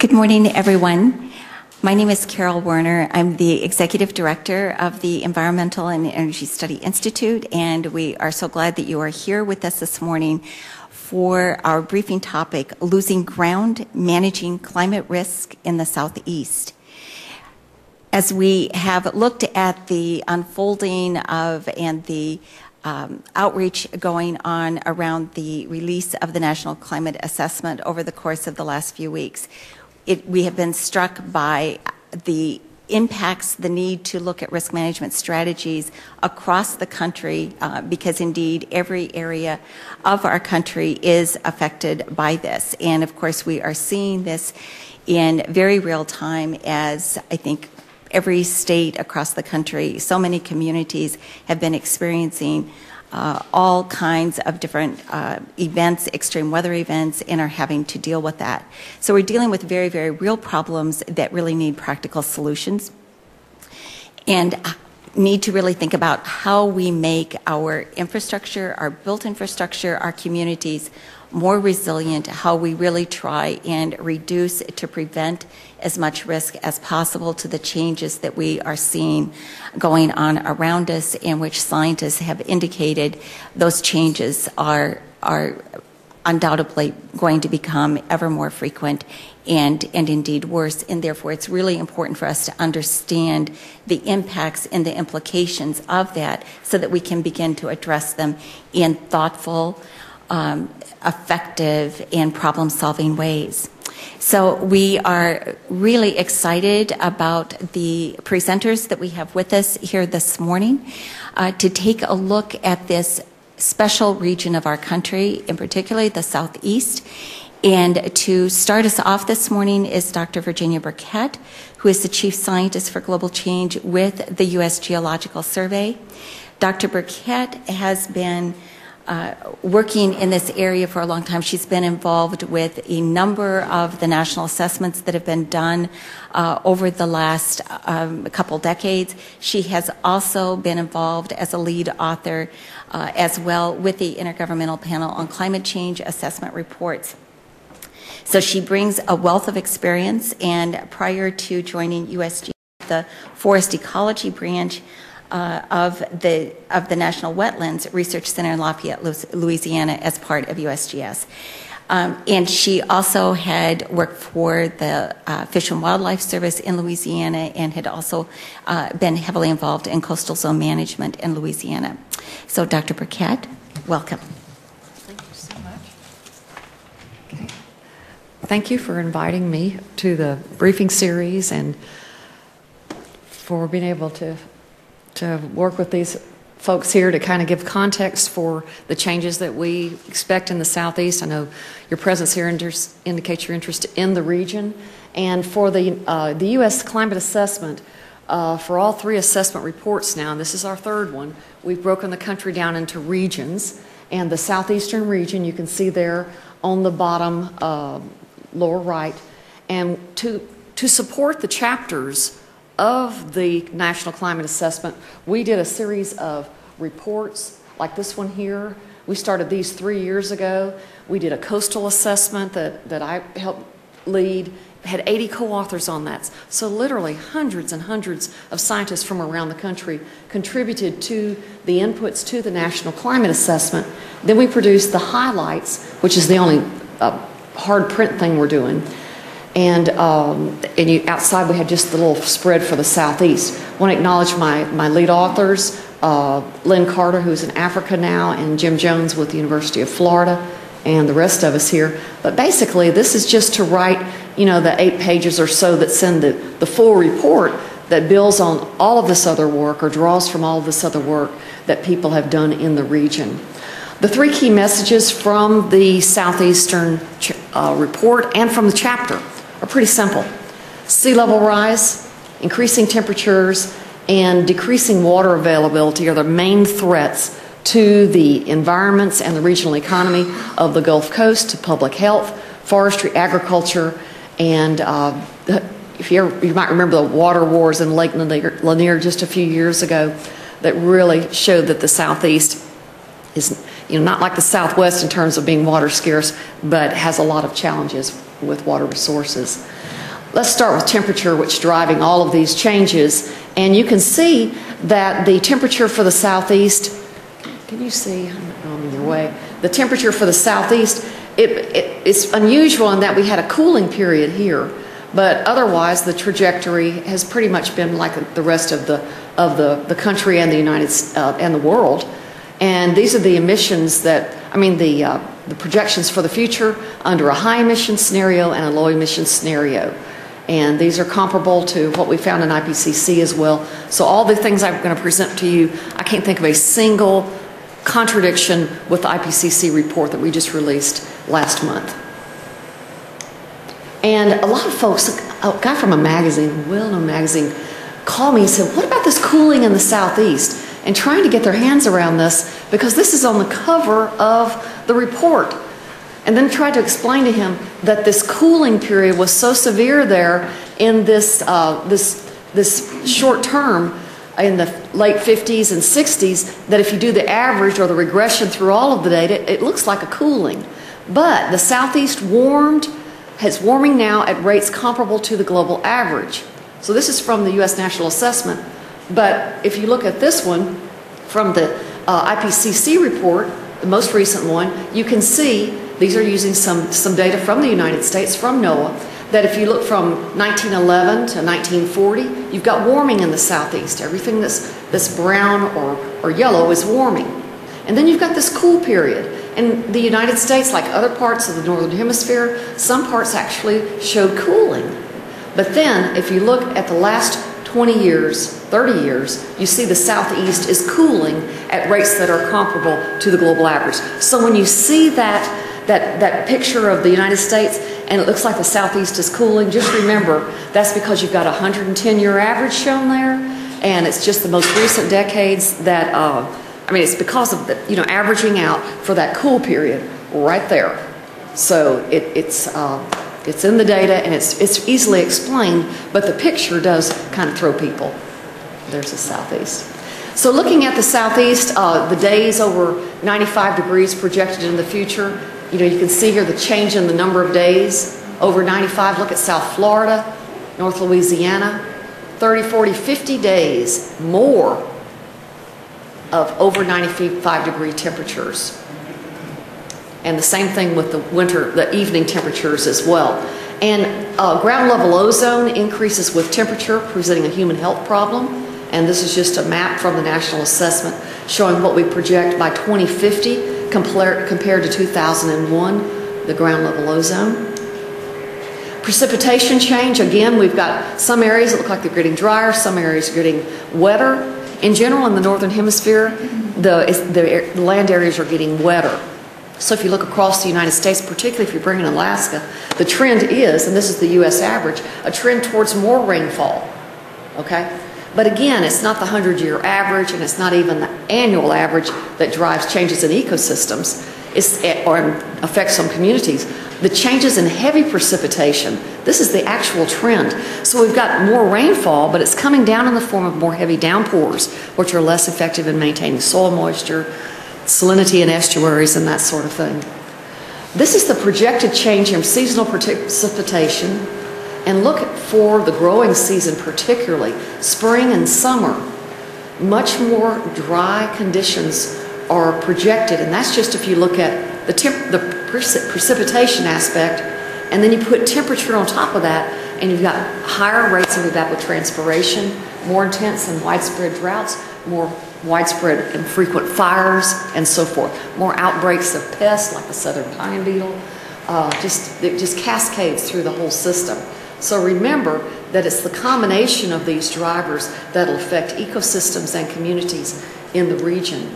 Good morning, everyone. My name is Carol Werner. I'm the Executive Director of the Environmental and Energy Study Institute, and we are so glad that you are here with us this morning for our briefing topic, Losing Ground, Managing Climate Risk in the Southeast. As we have looked at the unfolding of and the outreach going on around the release of the National Climate Assessment over the course of the last few weeks, we have been struck by the impacts, the need to look at risk management strategies across the country because indeed every area of our country is affected by this. And of course we are seeing this in very real time as I think every state across the country, so many communities have been experiencing all kinds of different events, extreme weather events, and are having to deal with that. So we're dealing with very, very real problems that really need practical solutions and need to really think about how we make our infrastructure, our built infrastructure, our communities more resilient, how we really try and reduce to prevent as much risk as possible to the changes that we are seeing going on around us, in which scientists have indicated those changes are undoubtedly going to become ever more frequent and indeed worse, and therefore it's really important for us to understand the impacts and the implications of that so that we can begin to address them in thoughtful, effective, and problem-solving ways. So we are really excited about the presenters that we have with us here this morning to take a look at this special region of our country, in particular the Southeast. And to start us off this morning is Dr. Virginia Burkett, who is the Chief Scientist for Global Change with the U.S. Geological Survey. Dr. Burkett has been working in this area for a long time. She's been involved with a number of the national assessments that have been done over the last couple decades. She has also been involved as a lead author as well with the Intergovernmental Panel on Climate Change Assessment Reports. So she brings a wealth of experience, and prior to joining USG, the Forest Ecology Branch of the National Wetlands Research Center in Lafayette, Louisiana, as part of USGS. And she also had worked for the Fish and Wildlife Service in Louisiana and had also been heavily involved in coastal zone management in Louisiana. So Dr. Burkett, welcome. Thank you so much. Okay. Thank you for inviting me to the briefing series and for being able to work with these folks here to kind of give context for the changes that we expect in the Southeast. I know your presence here indicates your interest in the region. And for the U.S. climate assessment, for all three assessment reports now, and this is our third one, we've broken the country down into regions. And the southeastern region, you can see there on the bottom lower right. And to support the chapters of the National Climate Assessment, we did a series of reports like this one here. We started these 3 years ago. We did a coastal assessment that I helped lead, had 80 co-authors on that. So literally hundreds and hundreds of scientists from around the country contributed to the inputs to the National Climate Assessment. Then we produced the highlights, which is the only hard print thing we're doing. And outside we had just the little spread for the Southeast. I want to acknowledge my lead authors, Lynn Carter, who's in Africa now, and Jim Jones with the University of Florida, and the rest of us here. But basically, this is just to write, you know, the 8 pages or so that send the full report that builds on all of this other work or draws from all of this other work that people have done in the region. The 3 key messages from the Southeastern report and from the chapter are pretty simple. Sea level rise, increasing temperatures, and decreasing water availability are the main threats to the environments and the regional economy of the Gulf Coast, to public health, forestry, agriculture, and you might remember the water wars in Lake Lanier just a few years ago that really showed that the Southeast is, you know, not like the Southwest in terms of being water scarce, but has a lot of challenges with water resources. let's start with temperature, which is driving all of these changes. And you can see that the temperature for the southeast, can you see? I'm in your way. The temperature for the southeast, it's unusual in that we had a cooling period here, but otherwise the trajectory has pretty much been like the rest of the country and the world. And these are the emissions that, the projections for the future under a high emission scenario and a low emission scenario. And these are comparable to what we found in IPCC as well. So all the things I'm going to present to you, I can't think of a single contradiction with the IPCC report that we just released last month. And a lot of folks, a guy from a magazine, a well-known magazine, called me and said, what about this cooling in the southeast? And trying to get their hands around this, because this is on the cover of the report. And then tried to explain to him that this cooling period was so severe there in this short term in the late 50s and 60s that if you do the average or the regression through all of the data, it looks like a cooling. But the southeast is warming now at rates comparable to the global average. So this is from the U.S. National Assessment. But if you look at this one from the IPCC report, the most recent one, you can see these are using some data from the United States, from NOAA, that if you look from 1911 to 1940, you've got warming in the southeast. Everything that's brown or yellow is warming. And then you've got this cool period. In the United States, like other parts of the northern hemisphere, some parts actually showed cooling. But then, if you look at the last 20 years, 30 years, you see the southeast is cooling at rates that are comparable to the global average. So when you see that picture of the United States and it looks like the southeast is cooling, just remember that's because you've got a 110-year average shown there, and it's just the most recent decades that, it's because of the, averaging out for that cool period right there. So it's in the data and it's easily explained, but the picture does kind of throw people. There's the southeast. So looking at the southeast, the days over 95 degrees projected in the future, you can see here the change in the number of days over 95. Look at South Florida, North Louisiana, 30, 40, 50 days more of over 95 degree temperatures. And the same thing with the evening temperatures as well. And ground level ozone increases with temperature, presenting a human health problem. And this is just a map from the National Assessment showing what we project by 2050 compared to 2001, the ground level ozone. Precipitation change, again, we've got some areas that look like they're getting drier, some areas are getting wetter. In general, in the northern hemisphere, the land areas are getting wetter. So if you look across the United States, particularly if you bring in Alaska, the trend is, and this is the U.S. average, a trend towards more rainfall, okay? But again, it's not the 100-year average, and it's not even the annual average that drives changes in ecosystems or affects some communities. The changes in heavy precipitation, this is the actual trend. So we've got more rainfall, but it's coming down in the form of more heavy downpours, which are less effective in maintaining soil moisture, salinity in estuaries, and that sort of thing. This is the projected change in seasonal precipitation, and look for the growing season, particularly spring and summer. Much more dry conditions are projected, and that's just if you look at the precipitation aspect, and then you put temperature on top of that, and you've got higher rates of evapotranspiration, more intense and widespread droughts, more widespread and frequent fires, and so forth. More outbreaks of pests like the southern pine beetle. It just cascades through the whole system. So remember that it's the combination of these drivers that will affect ecosystems and communities in the region.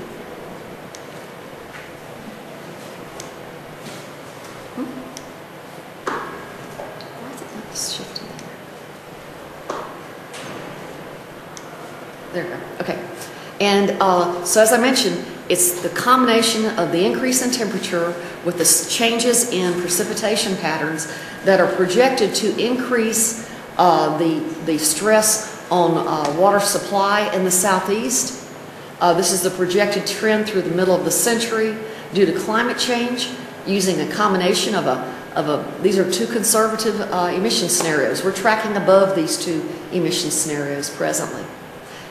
Why is it not shifting there? There we go. Okay. And so as I mentioned, it's the combination of the increase in temperature with the changes in precipitation patterns that are projected to increase the stress on water supply in the southeast. This is the projected trend through the middle of the century due to climate change, using a combination of these are two conservative emission scenarios. We're tracking above these two emission scenarios presently.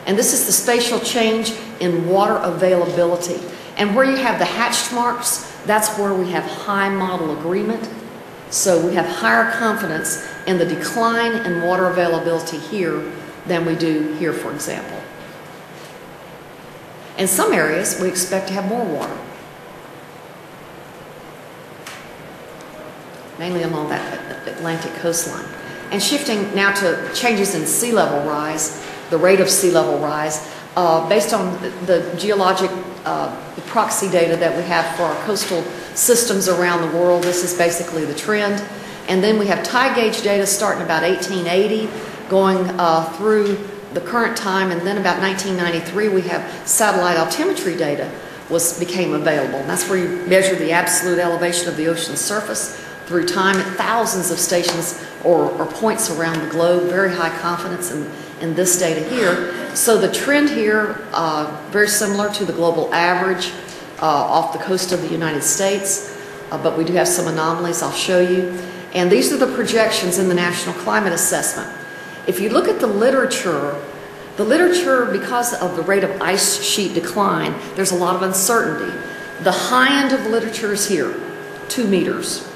And this is the spatial change in water availability. And where you have the hatched marks, that's where we have high model agreement. So we have higher confidence in the decline in water availability here than we do here, for example. In some areas, we expect to have more water, mainly along that Atlantic coastline. And shifting now to changes in sea level rise, the rate of sea level rise, based on the geologic the proxy data that we have for our coastal systems around the world. This is basically the trend. And then we have tide gauge data starting about 1880, going through the current time, and then about 1993 we have satellite altimetry data became available. And that's where you measure the absolute elevation of the ocean surface through time at thousands of stations or points around the globe. Very high confidence in this data here. So the trend here, very similar to the global average off the coast of the United States, but we do have some anomalies I'll show you. And these are the projections in the National Climate Assessment. If you look at the literature, because of the rate of ice sheet decline, there's a lot of uncertainty. The high end of the literature is here, 2 meters.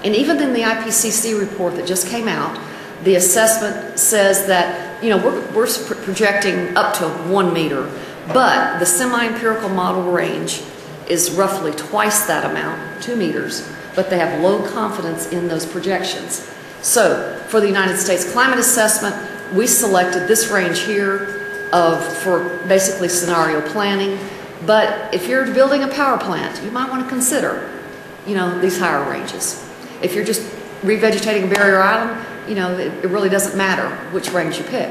And even in the IPCC report that just came out, the assessment says that, you know, we're projecting up to 1 meter, but the semi-empirical model range is roughly twice that amount, 2 meters, but they have low confidence in those projections. So for the United States Climate Assessment, we selected this range here for basically scenario planning. But if you're building a power plant, you might want to consider, you know, these higher ranges. If you're just revegetating a barrier island, you know, it really doesn't matter which range you pick.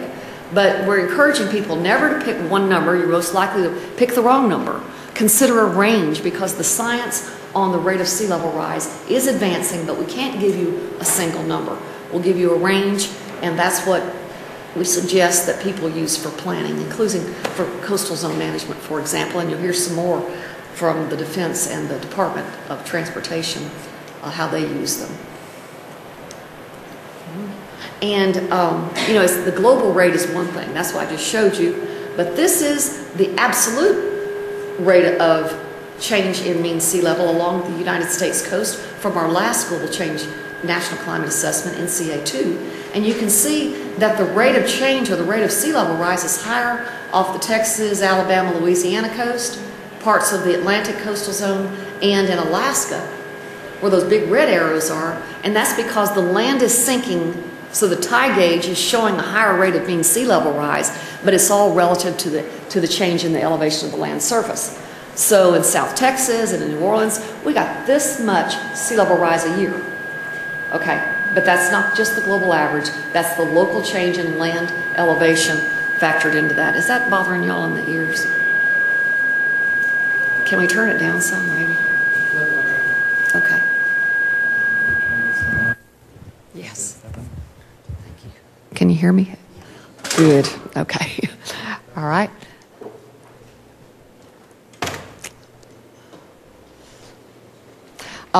But we're encouraging people never to pick one number. You're most likely to pick the wrong number. Consider a range, because the science on the rate of sea level rise is advancing, but we can't give you a single number. We'll give you a range, and that's what we suggest that people use for planning, including for coastal zone management, for example. And you'll hear some more from the Defense and the Department of Transportation, how they use them. And, you know, the global rate is one thing. That's what I just showed you. But this is the absolute rate of change in mean sea level along the United States coast from our last global change National Climate Assessment, NCA2. And you can see that the rate of change, or the rate of sea level rise, is higher off the Texas, Alabama, Louisiana coast, parts of the Atlantic coastal zone, and in Alaska, where those big red arrows are. And that's because the land is sinking, so the tide gauge is showing a higher rate of mean sea level rise, but it's all relative to the change in the elevation of the land surface. So in South Texas and in New Orleans, we got this much sea level rise a year. Okay, but that's not just the global average, that's the local change in land elevation factored into that. Is that bothering y'all in the ears? Can we turn it down some, maybe? Okay. Yes. Thank you. Can you hear me? Good. Okay. All right.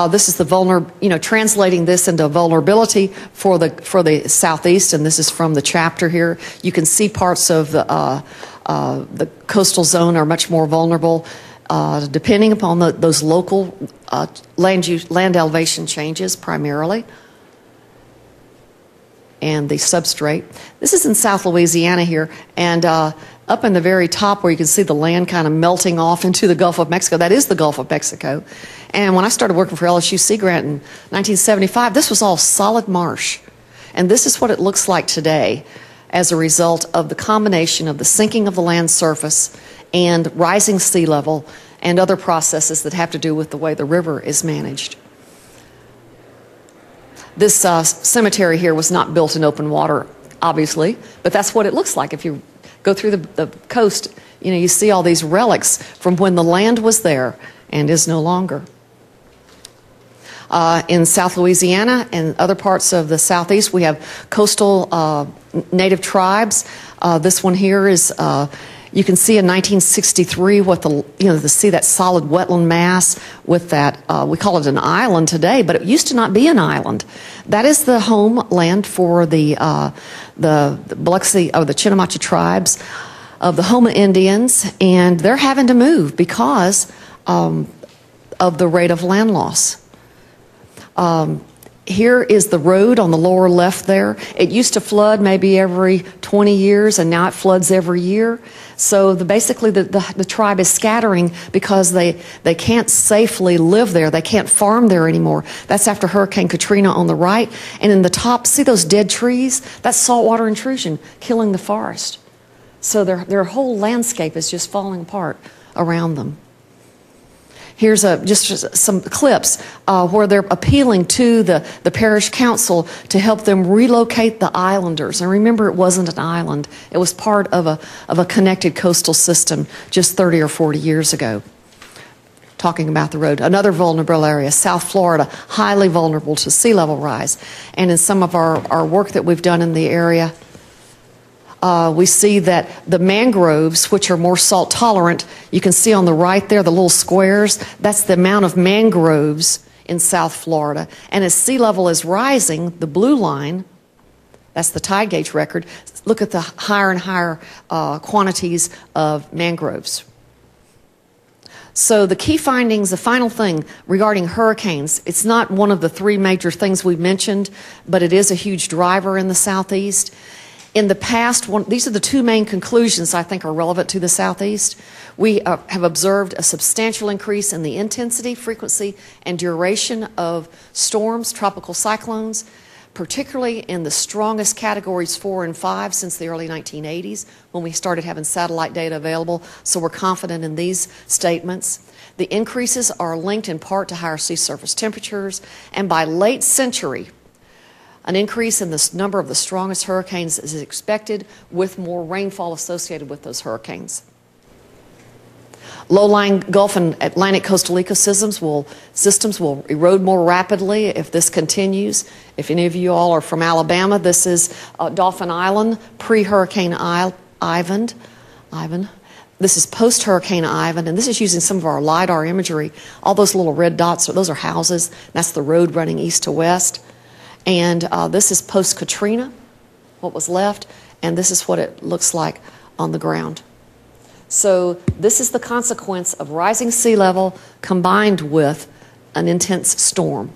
This is the translating this into vulnerability for the southeast, and this is from the chapter here. You can see parts of the coastal zone are much more vulnerable, depending upon those local land elevation changes primarily, and the substrate. This is in South Louisiana here, and up in the very top where you can see the land kind of melting off into the Gulf of Mexico, that is the Gulf of Mexico. And when I started working for LSU Sea Grant in 1975, this was all solid marsh. And this is what it looks like today as a result of the combination of the sinking of the land surface and rising sea level and other processes that have to do with the way the river is managed. This cemetery here was not built in open water, obviously, but that's what it looks like. If you go through the coast, you see all these relics from when the land was there and is no longer. In South Louisiana and other parts of the southeast, we have coastal native tribes. This one here is You can see in 1963 what see that solid wetland mass with that, we call it an island today, but it used to not be an island. That is the homeland for the Biloxi, or the Chitimacha tribes of the Houma Indians, and they're having to move because of the rate of land loss. Here is the road on the lower left there. It used to flood maybe every 20 years, and now it floods every year. So basically the tribe is scattering because they can't safely live there. They can't farm there anymore. That's after Hurricane Katrina on the right. And in the top, see those dead trees? That's saltwater intrusion killing the forest. So their whole landscape is just falling apart around them. Here's just some clips where they're appealing to the parish council to help them relocate the islanders. And remember, it wasn't an island. It was part of a connected coastal system just 30 or 40 years ago. Talking about the road. Another vulnerable area, South Florida, highly vulnerable to sea level rise. And in some of our work that we've done in the area, we see that the mangroves, which are more salt tolerant, you can see on the right there, the little squares, that's the amount of mangroves in South Florida. And as sea level is rising, the blue line, that's the tide gauge record, look at the higher and higher quantities of mangroves. So the key findings, the final thing regarding hurricanes, it's not one of the three major things we mentioned, but it is a huge driver in the Southeast. In the past, these are the two main conclusions I think are relevant to the Southeast. We have observed a substantial increase in the intensity, frequency, and duration of storms, tropical cyclones, particularly in the strongest categories 4 and 5 since the early 1980s when we started having satellite data available. So we're confident in these statements. The increases are linked in part to higher sea surface temperatures, and by late century, an increase in the number of the strongest hurricanes is expected, with more rainfall associated with those hurricanes. Low-lying Gulf and Atlantic coastal ecosystems will erode more rapidly if this continues. If any of you all are from Alabama, this is Dauphin Island, pre-Hurricane Ivan. This is post-Hurricane Ivan, and this is using some of our LiDAR imagery. All those little red dots, those are houses. That's the road running east to west. And this is post-Katrina, what was left, and this is what it looks like on the ground. So this is the consequence of rising sea level combined with an intense storm.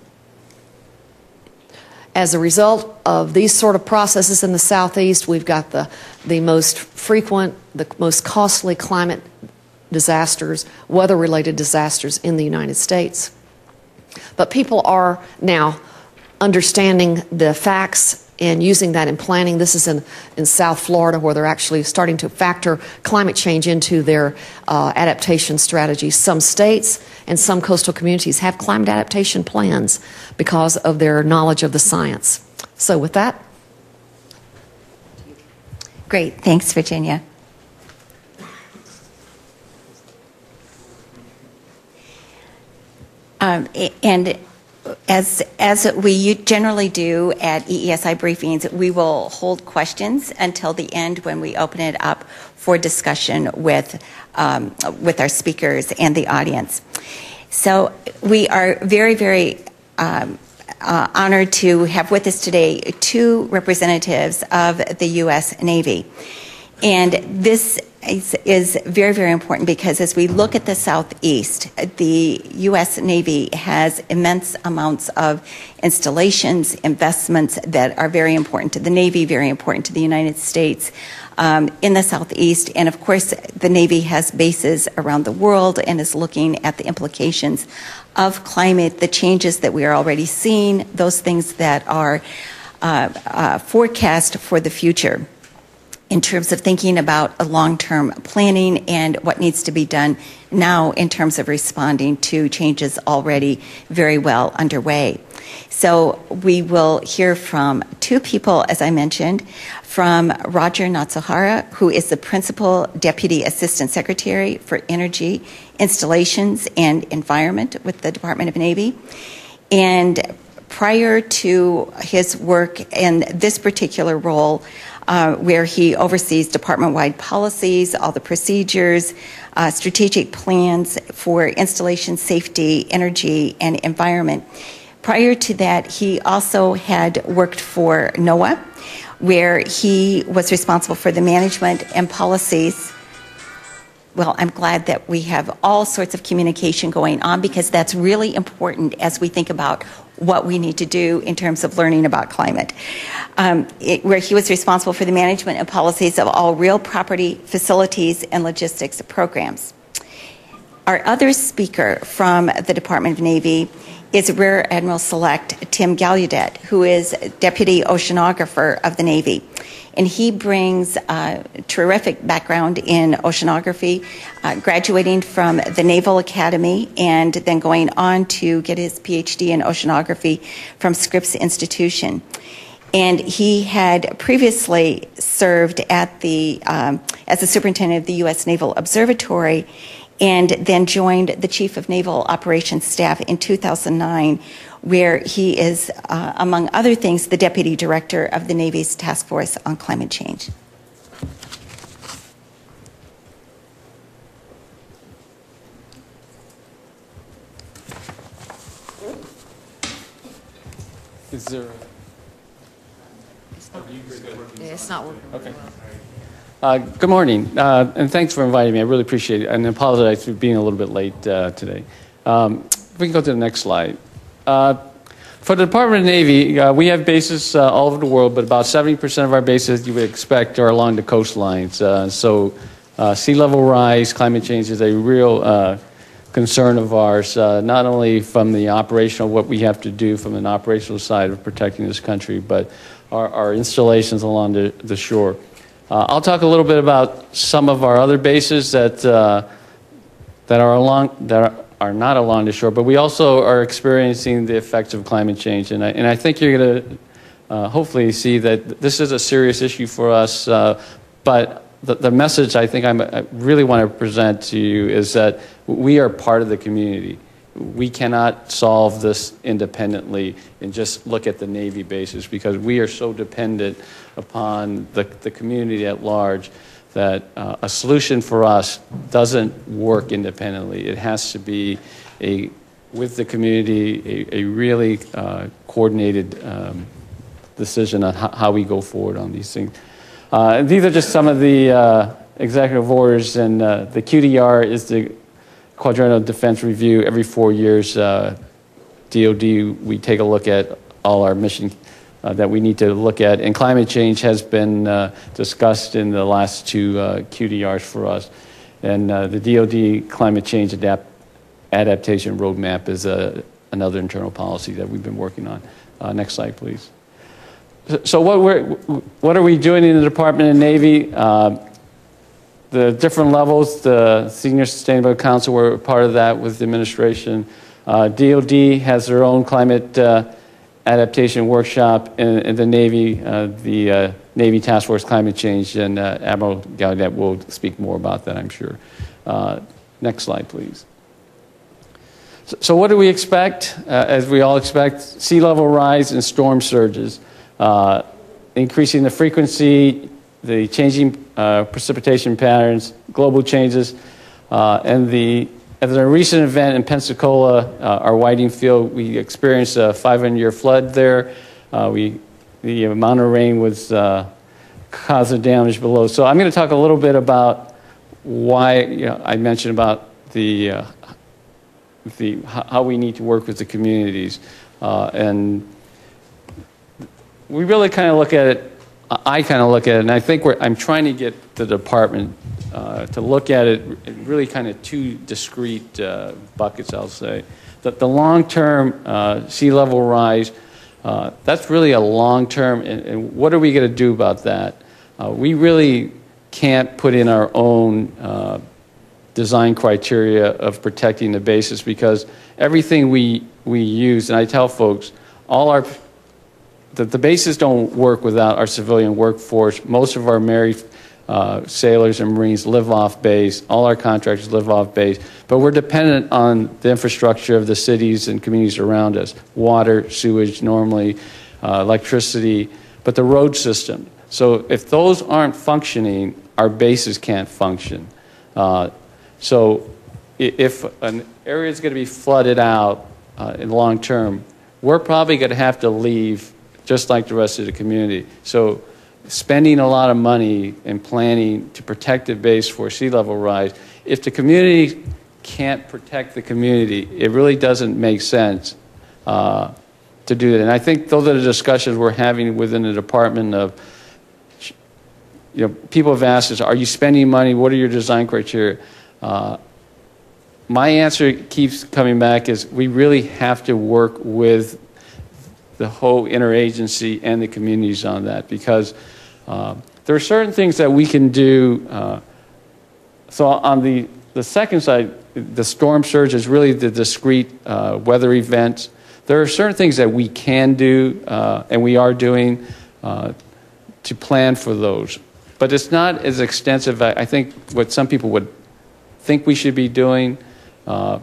As a result of these sort of processes in the Southeast, we've got the most frequent, the most costly climate disasters, weather-related disasters in the United States. But people are now understanding the facts and using that in planning. This is in South Florida, where they're actually starting to factor climate change into their adaptation strategies. Some states and some coastal communities have climate adaptation plans because of their knowledge of the science. So with that. Great. Thanks, Virginia. And as we generally do at EESI briefings, we will hold questions until the end when we open it up for discussion with our speakers and the audience. So we are very, very honored to have with us today two representatives of the U.S. Navy. And this is very, very important because as we look at the Southeast, the U.S. Navy has immense amounts of installations, investments that are very important to the Navy, very important to the United States in the Southeast. And of course, the Navy has bases around the world and is looking at the implications of climate, the changes that we are already seeing, those things that are forecast for the future, in terms of thinking about a long-term planning and what needs to be done now in terms of responding to changes already very well underway. So we will hear from two people, as I mentioned, from Roger Natsuhara, who is the Principal Deputy Assistant Secretary for Energy, Installations, and Environment with the Department of Navy, and Prior to his work in this particular role, where he oversees department-wide policies, all the procedures, strategic plans for installation safety, energy, and environment. Prior to that, he also had worked for NOAA, where he was responsible for the management and policies. Well, I'm glad that we have all sorts of communication going on, because that's really important as we think about what we need to do in terms of learning about climate. Where he was responsible for the management and policies of all real property, facilities, and logistics programs. Our other speaker from the Department of Navy is Rear Admiral Select Tim Gallaudet, who is Deputy Oceanographer of the Navy. And he brings a terrific background in oceanography, graduating from the Naval Academy and then going on to get his PhD in oceanography from Scripps Institution. And he had previously served at the, as the superintendent of the U.S. Naval Observatory, and then joined the Chief of Naval Operations Staff in 2009, where he is, among other things, the Deputy Director of the Navy's Task Force on Climate Change. Is there a... It's not working. Okay. Good morning, and thanks for inviting me. I really appreciate it, and I apologize for being a little bit late today. If we can go to the next slide. For the Department of Navy, we have bases all over the world, but about 70% of our bases you would expect are along the coastlines. Sea level rise, climate change is a real concern of ours, not only from the operational, what we have to do from an operational side of protecting this country, but our installations along the shore. I'll talk a little bit about some of our other bases that are not along the shore, but we also are experiencing the effects of climate change, and I think you're going to hopefully see that this is a serious issue for us. But the message I think I really want to present to you is that we are part of the community. We cannot solve this independently and just look at the Navy bases, because we are so dependent upon the community at large that a solution for us doesn't work independently. It has to be with the community, a really coordinated decision on how we go forward on these things. These are just some of the executive orders, and the QDR is the Quadrennial Defense Review. Every 4 years, DOD, we take a look at all our mission that we need to look at, and climate change has been discussed in the last two QDRs for us. And the DOD Climate Change Adaptation Roadmap is another internal policy that we've been working on. Next slide, please. So what are we doing in the Department of Navy? The different levels, the Senior Sustainability Council, we're part of that with the administration. DOD has their own climate adaptation workshop, and the Navy, the Navy Task Force Climate Change, and Admiral Gallaudet will speak more about that, I'm sure. Next slide, please. So what do we expect? As we all expect, sea level rise and storm surges, increasing the frequency, the changing precipitation patterns, global changes, and at a recent event in Pensacola, our Whiting Field, we experienced a 500-year flood there. The amount of rain was caused the damage below. So I'm going to talk a little bit about why I mentioned about how we need to work with the communities, and we really kind of look at it. I kind of look at it, and I think I'm trying to get the department to look at it in really kind of two discrete buckets, I'll say. The long-term sea level rise, that's really a long-term, and what are we going to do about that? We really can't put in our own design criteria of protecting the bases, because everything we use, and I tell folks, the bases don't work without our civilian workforce. Most of our married sailors and Marines live off base. All our contractors live off base. But we're dependent on the infrastructure of the cities and communities around us. Water, sewage normally, electricity, but the road system. So if those aren't functioning, our bases can't function. So if an area is going to be flooded out in the long term, we're probably going to have to leave just like the rest of the community. So spending a lot of money and planning to protect the base for sea level rise, if the community can't protect the community, it really doesn't make sense to do that. And I think those are the discussions we're having within the department of, people have asked us, are you spending money? What are your design criteria? My answer keeps coming back is we really have to work with the whole interagency and the communities on that, because there are certain things that we can do. So on the second side, the storm surge is really the discrete weather events. There are certain things that we can do and we are doing to plan for those. But it's not as extensive, I think, what some people would think we should be doing. We're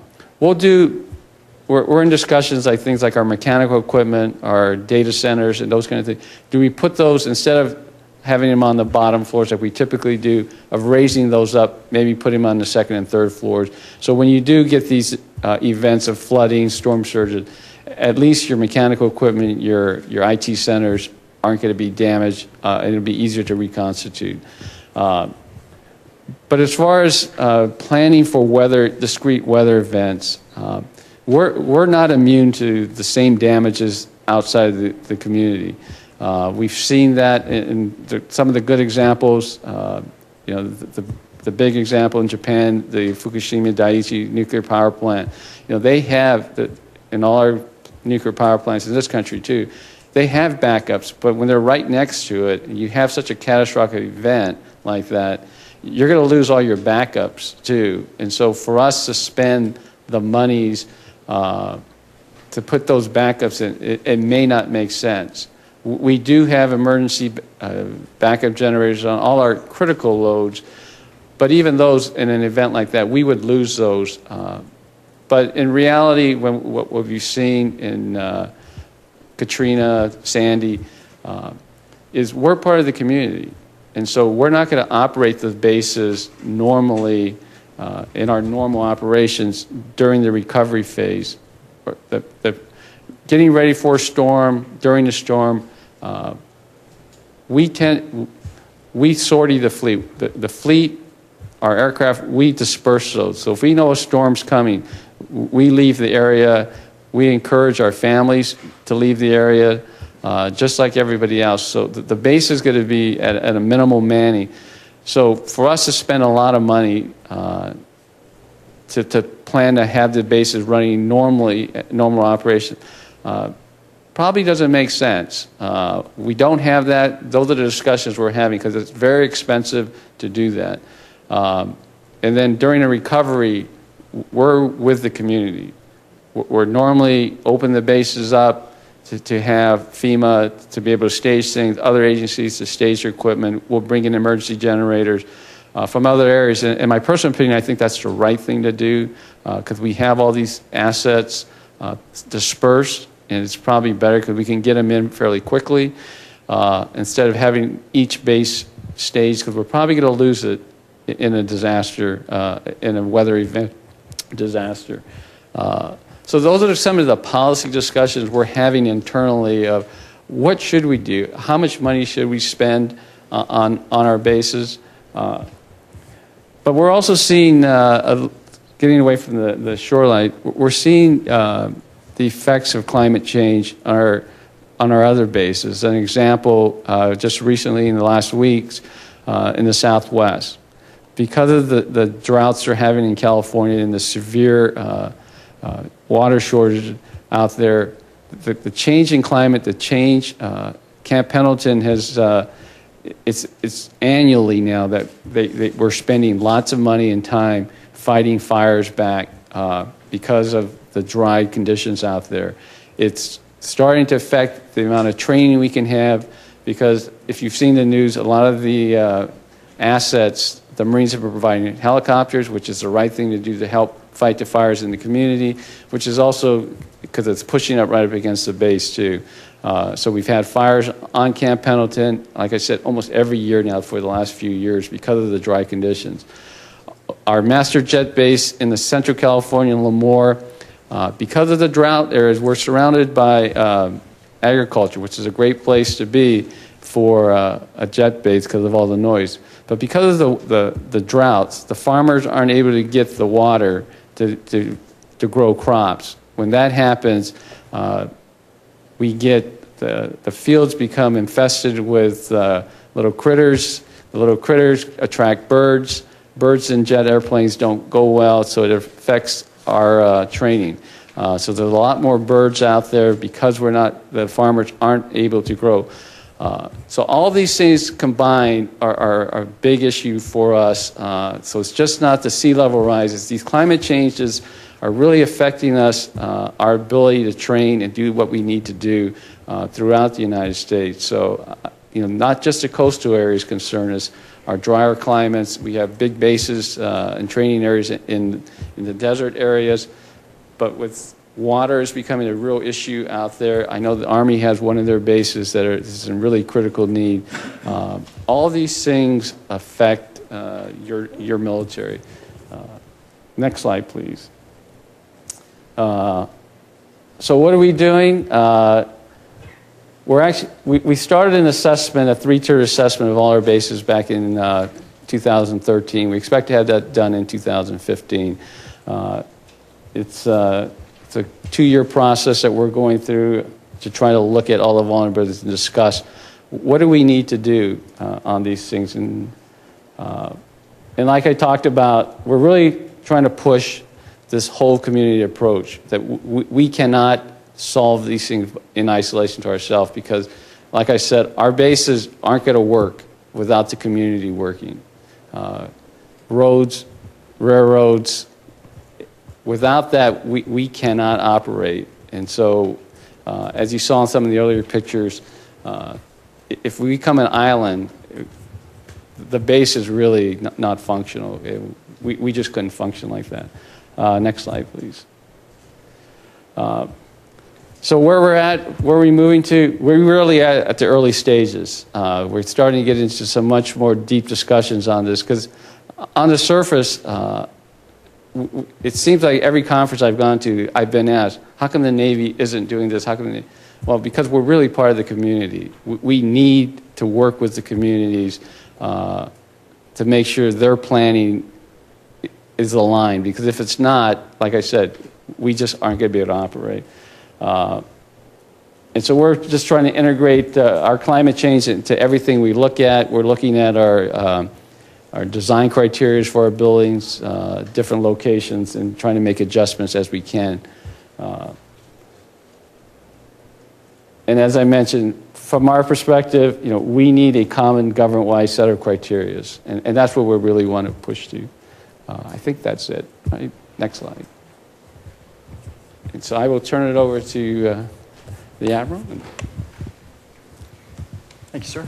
in discussions like things like our mechanical equipment, our data centers, and those kind of things. Do we put those, instead of having them on the bottom floors like we typically do, of raising those up, maybe put them on the second and third floors? So when you do get these events of flooding, storm surges, at least your mechanical equipment, your IT centers aren't going to be damaged, and it'll be easier to reconstitute. But as far as planning for discrete weather events, we're not immune to the same damages outside of the community. We've seen that in some of the good examples. The big example in Japan, the Fukushima Daiichi nuclear power plant. They have, in all our nuclear power plants in this country too, they have backups, but when they're right next to it, and you have such a catastrophic event like that, you're going to lose all your backups too. And so for us to spend the monies to put those backups in, it may not make sense. We do have emergency backup generators on all our critical loads, but even those in an event like that, we would lose those. But in reality, what we've seen in Katrina, Sandy, is we're part of the community. And so we're not going to operate the bases normally in our normal operations during the recovery phase. Getting ready for a storm, during the storm, we sortie the fleet. The fleet, our aircraft, we disperse those. So if we know a storm's coming, we leave the area. We encourage our families to leave the area, just like everybody else. So the base is going to be at a minimal manning. So for us to spend a lot of money to plan to have the bases running normal operation, probably doesn't make sense. We don't have that. Those are the discussions we're having because it's very expensive to do that. And then during a recovery, we're with the community. We're normally open the bases up to have FEMA to be able to stage things, other agencies to stage their equipment. We'll bring in emergency generators from other areas. And in my personal opinion, I think that's the right thing to do because we have all these assets dispersed, and it's probably better because we can get them in fairly quickly instead of having each base staged, because we're probably going to lose it in a disaster, in a weather event disaster. So those are some of the policy discussions we're having internally of what should we do? How much money should we spend on our bases? But we're also seeing, getting away from the shoreline, we're seeing the effects of climate change on our other bases. An example, just recently in the last weeks in the Southwest. Because of the droughts they're having in California and the severe water shortage out there, the change in climate, the change, Camp Pendleton has, it's annually now that we're spending lots of money and time fighting fires back because of the dry conditions out there. It's starting to affect the amount of training we can have, because if you've seen the news, a lot of the assets. The Marines have been providing helicopters, which is the right thing to do to help fight the fires in the community, which is also because it's pushing up right up against the base too. So we've had fires on Camp Pendleton, like I said, almost every year now for the last few years because of the dry conditions. Our master jet base in the Central California, Lemoore, because of the drought areas, we're surrounded by agriculture, which is a great place to be for a jet base because of all the noise. But because of the droughts, the farmers aren't able to get the water to grow crops. When that happens, we get the fields become infested with little critters. The little critters attract birds. Birds in jet airplanes don't go well, so it affects our training. So there's a lot more birds out there because the farmers aren't able to grow. So all these things combined are a big issue for us. So it's just not the sea level rises. These climate changes are really affecting us, our ability to train and do what we need to do throughout the United States. So, not just the coastal areas concern us, our drier climates. We have big bases and training areas in the desert areas, but with water is becoming a real issue out there. I know the Army has one of their bases that is in really critical need. All these things affect your military. Next slide, please. So what are we doing? We started an assessment, a 3-tier assessment of all our bases back in 2013. We expect to have that done in 2015. It's a 2-year process that we're going through to try to look at all the vulnerabilities and discuss what do we need to do on these things. And like I talked about, we're really trying to push this whole community approach that we cannot solve these things in isolation to ourselves because, like I said, our bases aren't going to work without the community working. Roads, railroads, without that, we cannot operate. And so, as you saw in some of the earlier pictures, if we become an island, the base is really not functional. We just couldn't function like that. Next slide, please. So where we're at, where are we moving to? We're really at the early stages. We're starting to get into some much more deep discussions on this because on the surface, it seems like every conference I've gone to, I've been asked, how come the Navy isn't doing this? How come well, because we're really part of the community. We need to work with the communities to make sure their planning is aligned. Because if it's not, like I said, we just aren't going to be able to operate. And so we're just trying to integrate our climate change into everything we look at. We're looking at our design criteria for our buildings, different locations, and trying to make adjustments as we can. And as I mentioned, from our perspective, we need a common government-wide set of criteria, and that's what we really want to push to. I think that's it. Right? Next slide. And so I will turn it over to the Admiral. Thank you, sir.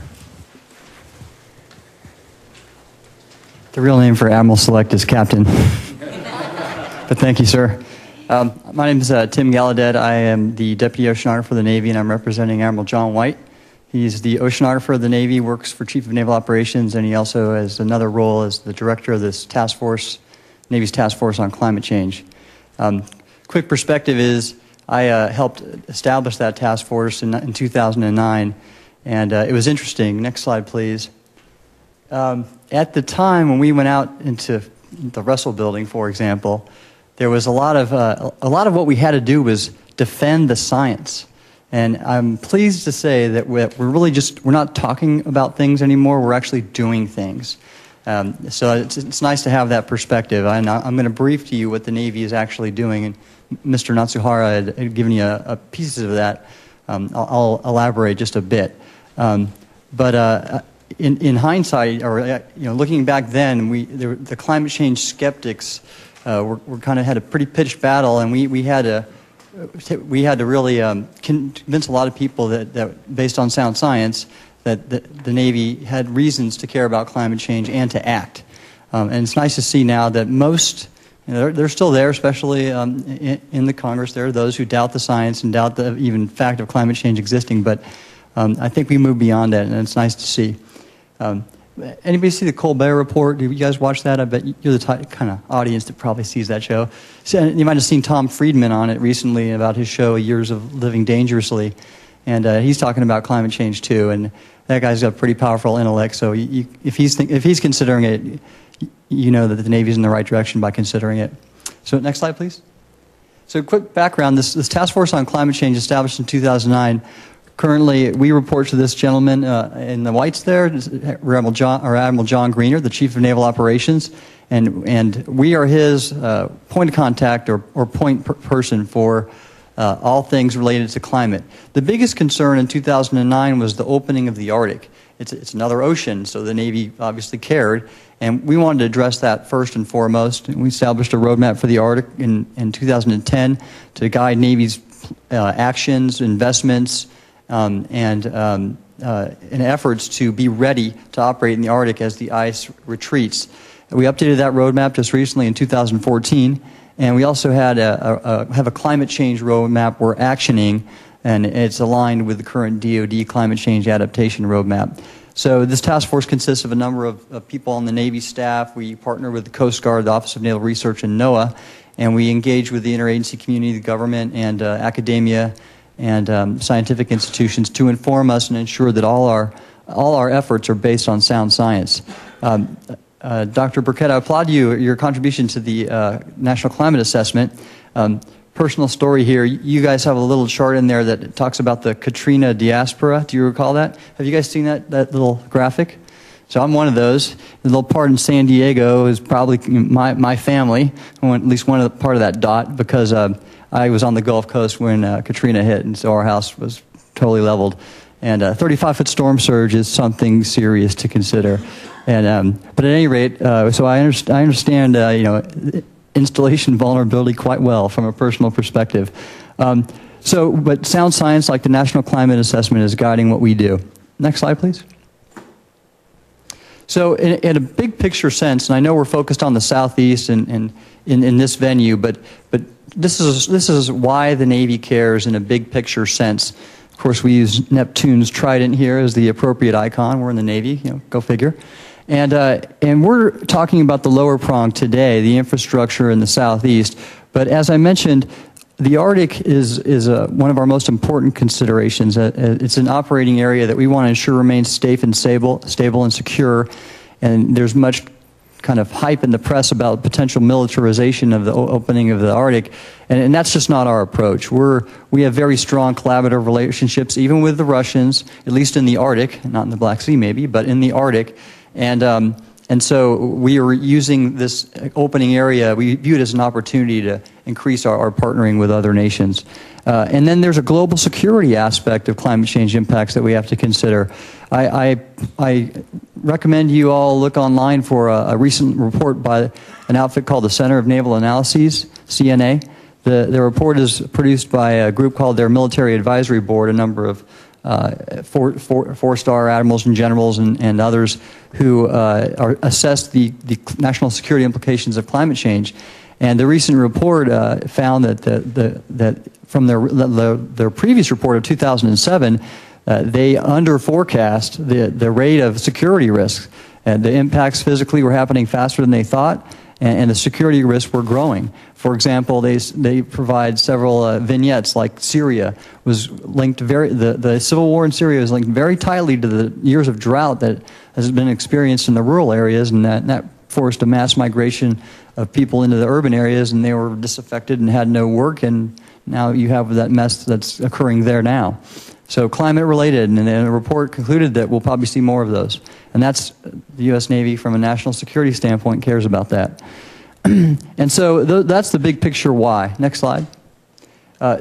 The real name for Admiral Select is Captain. But thank you, sir. My name is Tim Gallaudet. I am the Deputy Oceanographer of the Navy, and I'm representing Admiral John White. He's the Oceanographer of the Navy, works for Chief of Naval Operations, and he also has another role as the Director of this task force, Navy's Task Force on Climate Change. Quick perspective is I helped establish that task force in 2009, and it was interesting. Next slide, please. At the time when we went out into the Russell Building, for example, there was a lot of what we had to do was defend the science. And I'm pleased to say that we're not talking about things anymore. We're actually doing things. So it's nice to have that perspective. And I'm going to brief to you what the Navy is actually doing. And Mr. Natsuhara had given you a piece of that. I'll elaborate just a bit. But in hindsight, or looking back then, the climate change skeptics were kind of had a pretty pitched battle, and we had to really convince a lot of people that based on sound science that the Navy had reasons to care about climate change and to act. And it's nice to see now that most, they're still there, especially in the Congress. There are those who doubt the science and doubt the even fact of climate change existing, but I think we moved beyond that, and it's nice to see. Anybody see the Colbert Report? Did you guys watch that? I bet you're the kind of audience that probably sees that show. So, you might have seen Tom Friedman on it recently about his show, Years of Living Dangerously. And he's talking about climate change too. And that guy's got a pretty powerful intellect. So if he's considering it, you know that the Navy's in the right direction by considering it. So next slide, please. So quick background. This Task Force on Climate Change, established in 2009, currently, we report to this gentleman in the whites there, Admiral John Greener, the Chief of Naval Operations, and we are his point of contact or point person for all things related to climate. The biggest concern in 2009 was the opening of the Arctic. It's another ocean, so the Navy obviously cared, and we wanted to address that first and foremost. And we established a roadmap for the Arctic in 2010 to guide Navy's actions, investments, and efforts to be ready to operate in the Arctic as the ice retreats. We updated that roadmap just recently in 2014, and we also had have a climate change roadmap we're actioning, and it's aligned with the current DoD climate change adaptation roadmap. So this task force consists of a number of people on the Navy staff. We partner with the Coast Guard, the Office of Naval Research, and NOAA, and we engage with the interagency community, the government, and academia, and scientific institutions to inform us and ensure that all our efforts are based on sound science. Dr. Burkett, I applaud your contribution to the National Climate Assessment. Personal story here, you guys have a little chart in there that talks about the Katrina diaspora. Do you recall that? Have you guys seen that little graphic? So I'm one of those. The little part in San Diego is probably my family, at least one of the part of that dot, because I was on the Gulf Coast when Katrina hit, and so our house was totally leveled. And a 35-foot storm surge is something serious to consider. And but at any rate, so I understand installation vulnerability quite well from a personal perspective. But sound science, like the National Climate Assessment, is guiding what we do. Next slide, please. So in a big picture sense, and I know we're focused on the Southeast and in this venue, but this is why the Navy cares in a big picture sense. Of course, we use Neptune's trident here as the appropriate icon. We're in the Navy, go figure. And we're talking about the lower prong today, the infrastructure in the Southeast. But as I mentioned, the Arctic is one of our most important considerations. It's an operating area that we want to ensure remains safe and stable and secure. And there's much kind of hype in the press about potential militarization of the opening of the Arctic, and that's just not our approach. We have very strong collaborative relationships, even with the Russians, at least in the Arctic, not in the Black Sea maybe, but in the Arctic. And so we are using this opening area, we view it as an opportunity to increase our partnering with other nations. And then there's a global security aspect of climate change impacts that we have to consider. I recommend you all look online for a recent report by an outfit called the Center of Naval Analyses, CNA. The report is produced by a group called their Military Advisory Board, a number of four-star admirals and generals and others who assess the national security implications of climate change. And the recent report found that from their previous report of 2007, they under-forecast the rate of security risks. And the impacts physically were happening faster than they thought, and the security risks were growing. For example, they provide several vignettes, like Syria was linked the civil war in Syria is linked very tightly to the years of drought that has been experienced in the rural areas, and that forced a mass migration of people into the urban areas, and they were disaffected and had no work, and now you have that mess that's occurring there now. So climate related, and the report concluded that we'll probably see more of those. And that's the U.S. Navy, from a national security standpoint, cares about that. And so that's the big picture why. Next slide.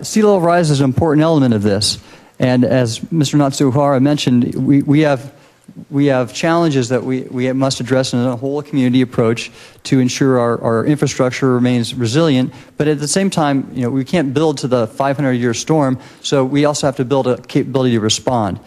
Sea level rise is an important element of this. And as Mr. Natsuhara mentioned, we have challenges that we must address in a whole community approach to ensure our infrastructure remains resilient. But at the same time, we can't build to the 500-year storm, so we also have to build a capability to respond.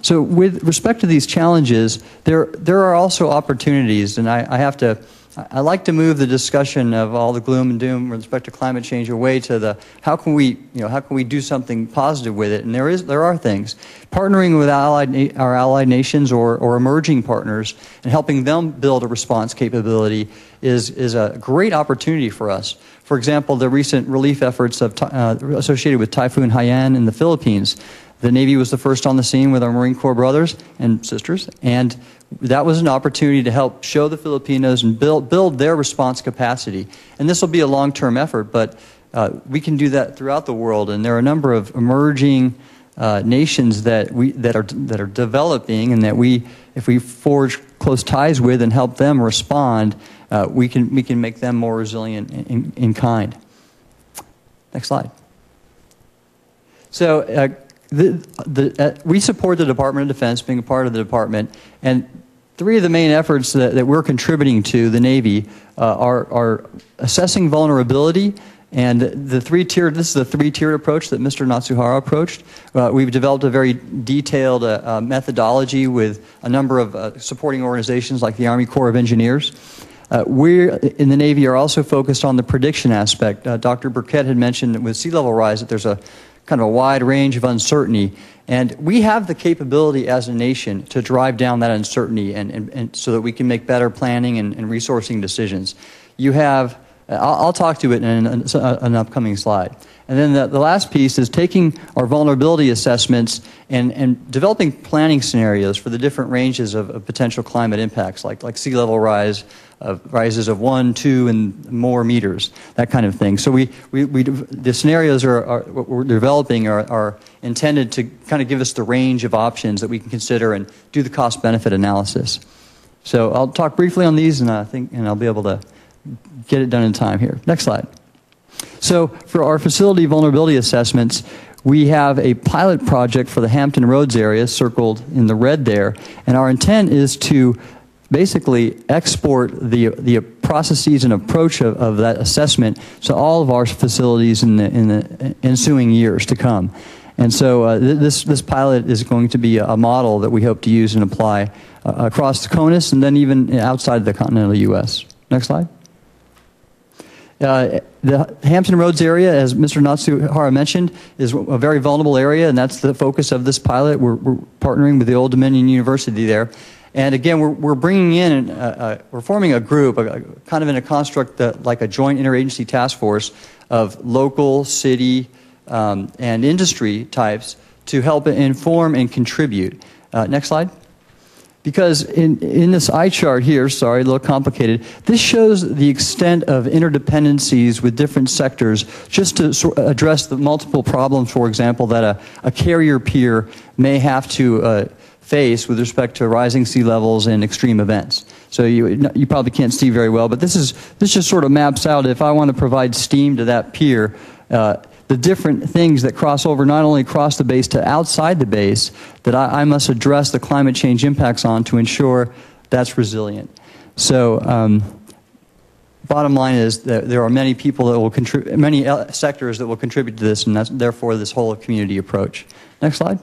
So with respect to these challenges, there are also opportunities, and I like to move the discussion of all the gloom and doom with respect to climate change away to the how can we do something positive with it? And there are things. Partnering with our allied nations or emerging partners and helping them build a response capability is a great opportunity for us. For example, the recent relief efforts associated with Typhoon Haiyan in the Philippines. The Navy was the first on the scene with our Marine Corps brothers and sisters, and that was an opportunity to help show the Filipinos and build their response capacity. And this will be a long-term effort, but we can do that throughout the world. And there are a number of emerging nations that are developing, and that if we forge close ties with and help them respond, we can make them more resilient in kind. Next slide. So. We support the Department of Defense, being a part of the department, and three of the main efforts that we're contributing to the Navy are assessing vulnerability, and this is the three-tiered approach that Mr. Natsuhara approached. We've developed a very detailed methodology with a number of supporting organizations like the Army Corps of Engineers. We in the Navy are also focused on the prediction aspect. Dr. Burkett had mentioned with sea level rise that there's a kind of a wide range of uncertainty, and we have the capability as a nation to drive down that uncertainty and so that we can make better planning and resourcing decisions. You have, I'll talk to it in an upcoming slide. And then the last piece is taking our vulnerability assessments and developing planning scenarios for the different ranges of potential climate impacts, like sea level rise, rises of 1, 2, and more meters, that kind of thing. So the scenarios what we're developing are intended to kind of give us the range of options that we can consider and do the cost-benefit analysis. So I'll talk briefly on these, and I'll be able to get it done in time here. Next slide. So for our facility vulnerability assessments, we have a pilot project for the Hampton Roads area circled in the red there, and our intent is to basically export the processes and approach of that assessment to all of our facilities in the ensuing years to come. And so this pilot is going to be a model that we hope to use and apply across the CONUS and then even outside the continental U.S. Next slide. The Hampton Roads area, as Mr. Natsuhara mentioned, is a very vulnerable area, and that's the focus of this pilot. We're partnering with the Old Dominion University there. And again, we're bringing in, we're forming a group, kind of in a construct like a joint interagency task force of local, city, and industry types to help inform and contribute. Next slide. Because in this eye chart here, sorry, a little complicated, this shows the extent of interdependencies with different sectors just to address the multiple problems, for example, that a carrier pier may have to face with respect to rising sea levels and extreme events. So you probably can't see very well, but this just sort of maps out if I want to provide steam to that pier, the different things that cross over, not only across the base to outside the base, that I must address the climate change impacts on to ensure that's resilient. So bottom line is that there are many people that will contribute, many sectors that will contribute to this, and that's therefore this whole community approach. Next slide.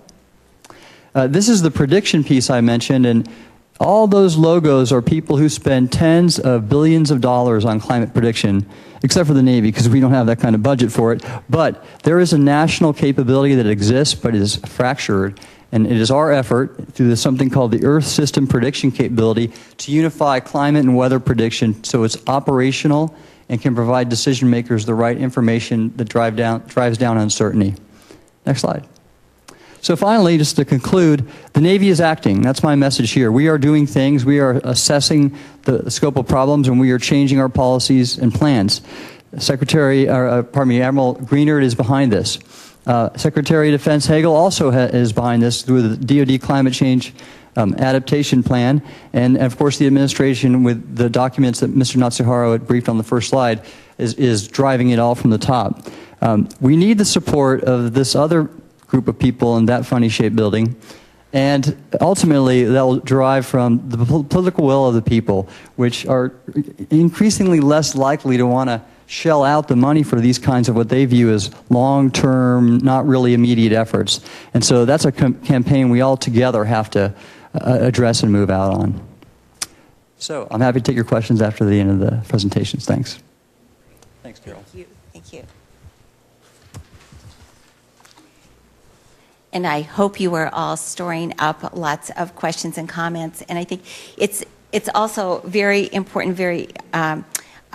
This is the prediction piece I mentioned, and all those logos are people who spend tens of billions of dollars on climate prediction, except for the Navy, because we don't have that kind of budget for it. But there is a national capability that exists, but is fractured, and it is our effort through something called the Earth System Prediction Capability to unify climate and weather prediction so it's operational and can provide decision makers the right information that drives down uncertainty. Next slide. So finally, just to conclude, the Navy is acting. That's my message here. We are doing things. We are assessing the scope of problems, and we are changing our policies and plans. Admiral Greenert is behind this. Secretary of Defense Hagel also is behind this through the DoD Climate Change Adaptation Plan, and of course the administration with the documents that Mr. Natsuhara had briefed on the first slide is driving it all from the top. We need the support of this other group of people in that funny shaped building, and ultimately that will derive from the political will of the people, which are increasingly less likely to want to shell out the money for these kinds of what they view as long-term, not really immediate efforts. And so that's a campaign we all together have to address and move out on. So I'm happy to take your questions after the end of the presentations. Thanks. Thanks, Carol. Thank you. Thank you. And I hope you are all storing up lots of questions and comments. And I think it's also very important, very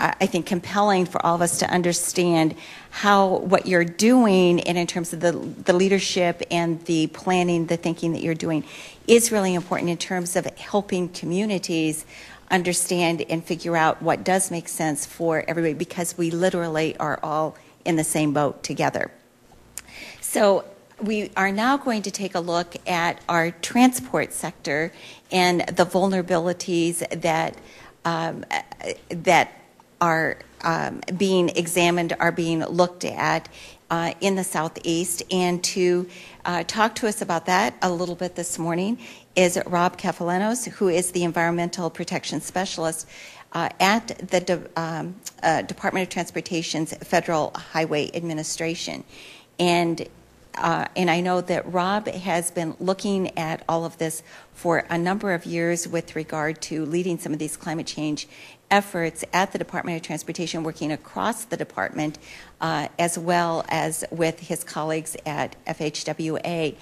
I think compelling for all of us to understand how what you're doing, and in terms of the leadership and the planning, the thinking that you're doing, is really important in terms of helping communities understand and figure out what does make sense for everybody, because we literally are all in the same boat together. So we are now going to take a look at our transport sector and the vulnerabilities that are being examined, are being looked at in the Southeast. And to talk to us about that a little bit this morning is Rob Kafalenos, who is the Environmental Protection Specialist at the Department of Transportation's Federal Highway Administration. And I know that Rob has been looking at all of this for a number of years with regard to leading some of these climate change efforts at the Department of Transportation, working across the department, as well as with his colleagues at FHWA.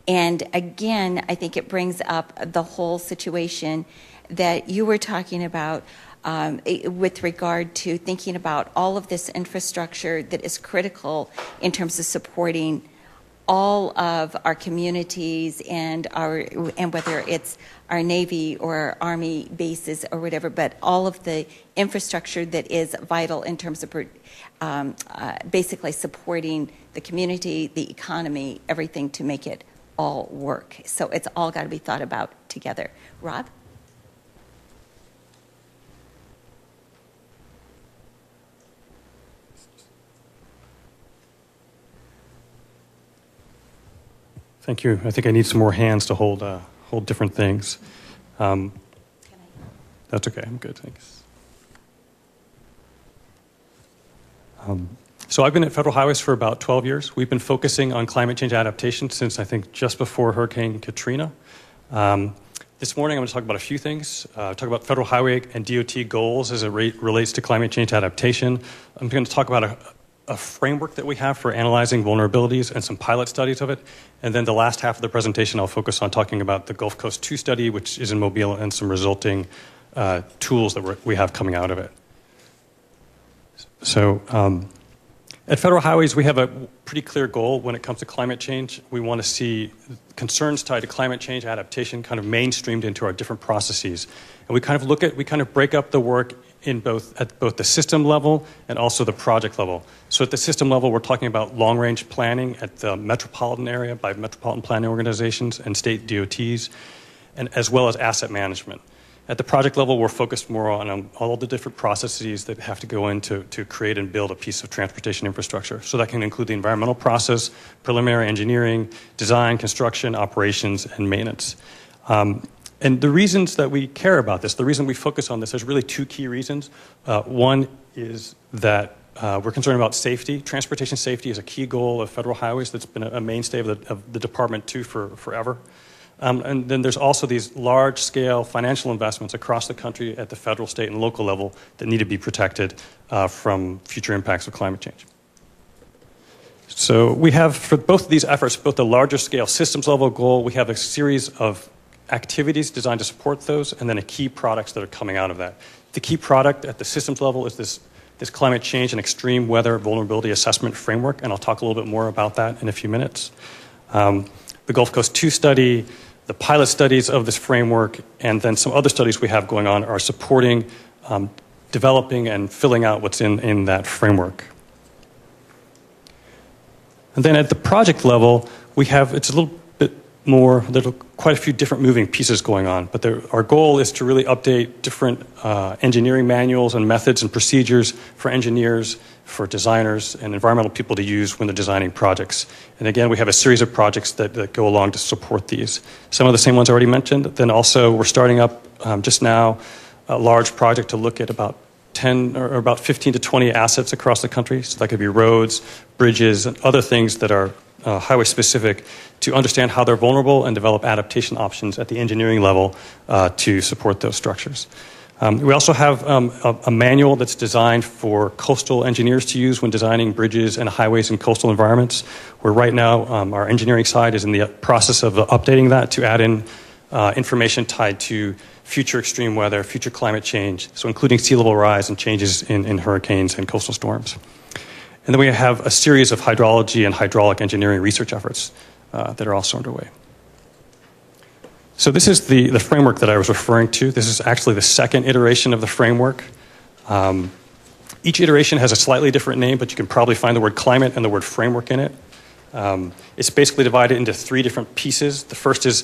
And again, I think it brings up the whole situation that you were talking about with regard to thinking about all of this infrastructure that is critical in terms of supporting all of our communities and whether it's our Navy or our Army bases or whatever, but all of the infrastructure that is vital in terms of basically supporting the community, the economy, everything to make it all work. So it's all got to be thought about together. Rob? Thank you. I think I need some more hands to hold different things. That's okay. I'm good. Thanks. So I've been at Federal Highways for about 12 years. We've been focusing on climate change adaptation since, I think, just before Hurricane Katrina. This morning, I'm going to talk about a few things. Talk about Federal Highway and DOT goals as it relates to climate change adaptation. I'm going to talk about a framework that we have for analyzing vulnerabilities and some pilot studies of it. And then the last half of the presentation, I'll focus on talking about the Gulf Coast 2 study, which is in Mobile, and some resulting tools that we have coming out of it. So at Federal Highways, we have a pretty clear goal when it comes to climate change. We want to see concerns tied to climate change adaptation kind of mainstreamed into our different processes. And we kind of break up the work at both the system level and also the project level. So at the system level, we're talking about long-range planning at the metropolitan area by metropolitan planning organizations and state DOTs, and as well as asset management. At the project level, we're focused more on all the different processes that have to go into to create and build a piece of transportation infrastructure. So that can include the environmental process, preliminary engineering, design, construction, operations, and maintenance. And the reasons that we care about this, the reason we focus on this, there's really two key reasons. One is that we're concerned about safety. Transportation safety is a key goal of Federal Highways that's been a mainstay of the department too for forever. And then there's also these large-scale financial investments across the country at the federal, state, and local level that need to be protected from future impacts of climate change. So we have, for both of these efforts, both the larger-scale systems-level goal, we have a series of activities designed to support those, and then a key products that are coming out of that. The key product at the systems level is this climate change and extreme weather vulnerability assessment framework, and I'll talk a little bit more about that in a few minutes. The Gulf Coast 2 study, the pilot studies of this framework, and then some other studies we have going on are supporting developing and filling out what's in that framework. And then at the project level, it's a little bit more, there's quite a few different moving pieces going on, but our goal is to really update different engineering manuals and methods and procedures for engineers, for designers, and environmental people to use when they're designing projects. And again, we have a series of projects that go along to support these. Some of the same ones already mentioned. Then also, we're starting up just now a large project to look at about 10 or about 15 to 20 assets across the country. So that could be roads, bridges, and other things that are highway specific, to understand how they're vulnerable and develop adaptation options at the engineering level to support those structures. We also have a manual that's designed for coastal engineers to use when designing bridges and highways in coastal environments, where right now our engineering side is in the process of updating that to add in information tied to future extreme weather, future climate change, so including sea level rise and changes in hurricanes and coastal storms. And then we have a series of hydrology and hydraulic engineering research efforts that are also underway. So this is the framework that I was referring to. This is actually the second iteration of the framework. Each iteration has a slightly different name, but you can probably find the word climate and the word framework in it. It's basically divided into three different pieces. The first is,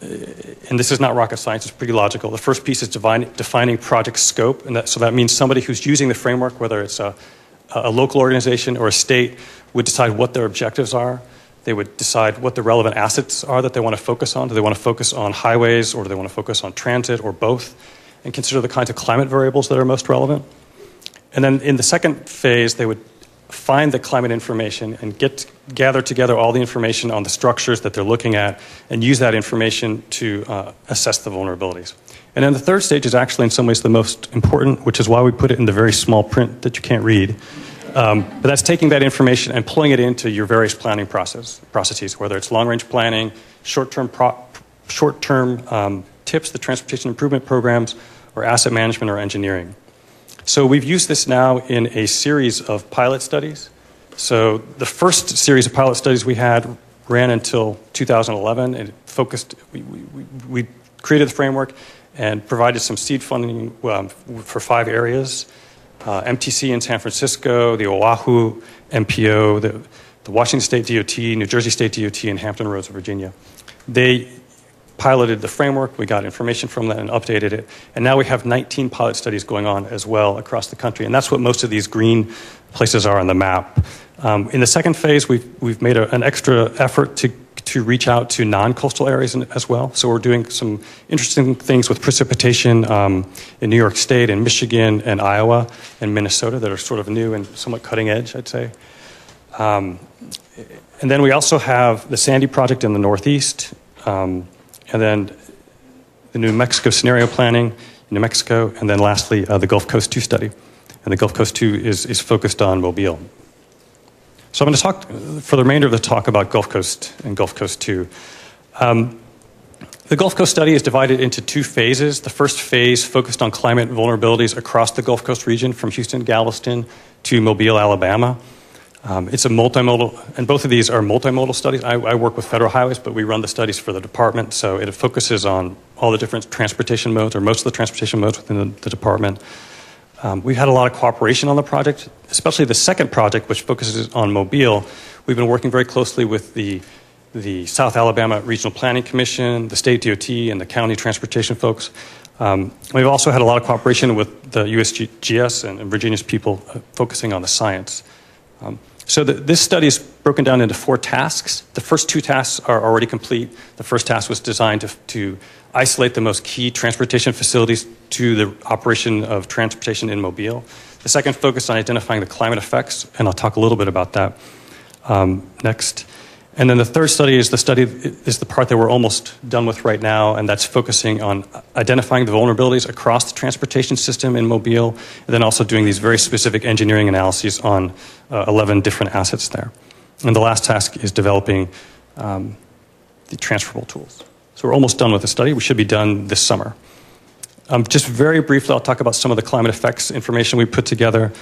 and this is not rocket science, it's pretty logical. The first piece is defining project scope, and so that means somebody who's using the framework, whether it's a local organization or a state, would decide what their objectives are. They would decide what the relevant assets are that they want to focus on. Do they want to focus on highways, or do they want to focus on transit, or both? And consider the kinds of climate variables that are most relevant. And then in the second phase, they would find the climate information and gather together all the information on the structures that they're looking at and use that information to assess the vulnerabilities. And then the third stage is actually in some ways the most important, which is why we put it in the very small print that you can't read. But that's taking that information and pulling it into your various planning processes, whether it's long-range planning, short-term tips, the transportation improvement programs, or asset management or engineering. So we've used this now in a series of pilot studies. So the first series of pilot studies we had ran until 2011, and it focused, we created the framework and provided some seed funding for 5 areas. MTC in San Francisco, the Oahu MPO, the Washington State DOT, New Jersey State DOT, and Hampton Roads of Virginia. They piloted the framework, we got information from that and updated it, and now we have 19 pilot studies going on as well across the country, and that's what most of these green places are on the map. In the second phase, we've made an extra effort to reach out to non-coastal areas as well. So we're doing some interesting things with precipitation in New York State and Michigan and Iowa and Minnesota that are sort of new and somewhat cutting edge, I'd say. And then we also have the Sandy Project in the Northeast, and then the New Mexico scenario planning in New Mexico, and then lastly, the Gulf Coast 2 study. And the Gulf Coast 2 is focused on Mobile. So I'm going to talk for the remainder of the talk about Gulf Coast and Gulf Coast 2. The Gulf Coast study is divided into 2 phases. The first phase focused on climate vulnerabilities across the Gulf Coast region from Houston, Galveston to Mobile, Alabama. It's a multimodal, and both of these are multimodal studies. I work with federal highways, but we run the studies for the department, so it focuses on all the different transportation modes, or most of the transportation modes within the department. We've had a lot of cooperation on the project, especially the second project, which focuses on Mobile. We've been working very closely with the South Alabama Regional Planning Commission, the state DOT, and the county transportation folks. We've also had a lot of cooperation with the USGS and Virginia's people focusing on the science. So this study is broken down into 4 tasks. The first 2 tasks are already complete. The first task was designed to isolate the most key transportation facilities to the operation of transportation in Mobile. The second focused on identifying the climate effects, and I'll talk a little bit about that next. And then the third study is the part that we're almost done with right now, and that's focusing on identifying the vulnerabilities across the transportation system in Mobile, and then also doing these very specific engineering analyses on 11 different assets there. And the last task is developing the transferable tools. So we're almost done with the study. We should be done this summer. Just very briefly, I'll talk about some of the climate effects information we put together.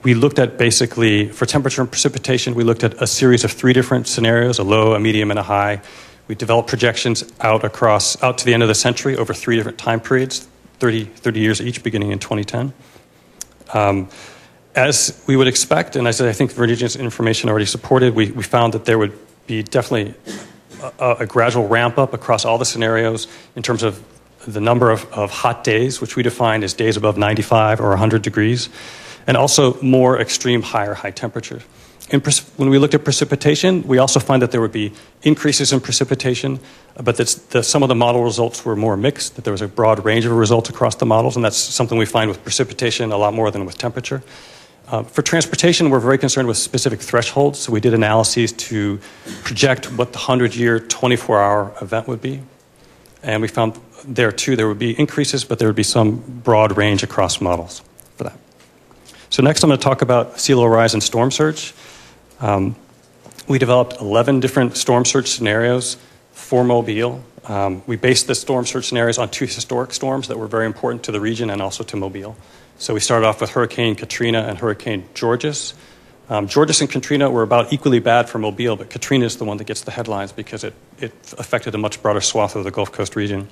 We looked at basically, for temperature and precipitation, we looked at a series of 3 different scenarios, a low, a medium, and a high. We developed projections out to the end of the century over 3 different time periods, 30 years each, beginning in 2010. As we would expect, and as I think Virginia's information already supported, we found that there would be definitely a gradual ramp up across all the scenarios in terms of the number of hot days, which we define as days above 95 or 100 degrees. And also more extreme high temperatures. When we looked at precipitation, we also find that there would be increases in precipitation, but that some of the model results were more mixed, that there was a broad range of results across the models, and that's something we find with precipitation a lot more than with temperature. For transportation, we're very concerned with specific thresholds, so we did analyses to project what the 100-year, 24-hour event would be. And we found there, too, there would be increases, but there would be some broad range across models for that. So next I'm going to talk about sea level rise and storm surge. We developed 11 different storm surge scenarios for Mobile. We based the storm surge scenarios on 2 historic storms that were very important to the region and also to Mobile. So we started off with Hurricane Katrina and Hurricane Georges. Georges and Katrina were about equally bad for Mobile, but Katrina is the one that gets the headlines because it affected a much broader swath of the Gulf Coast region.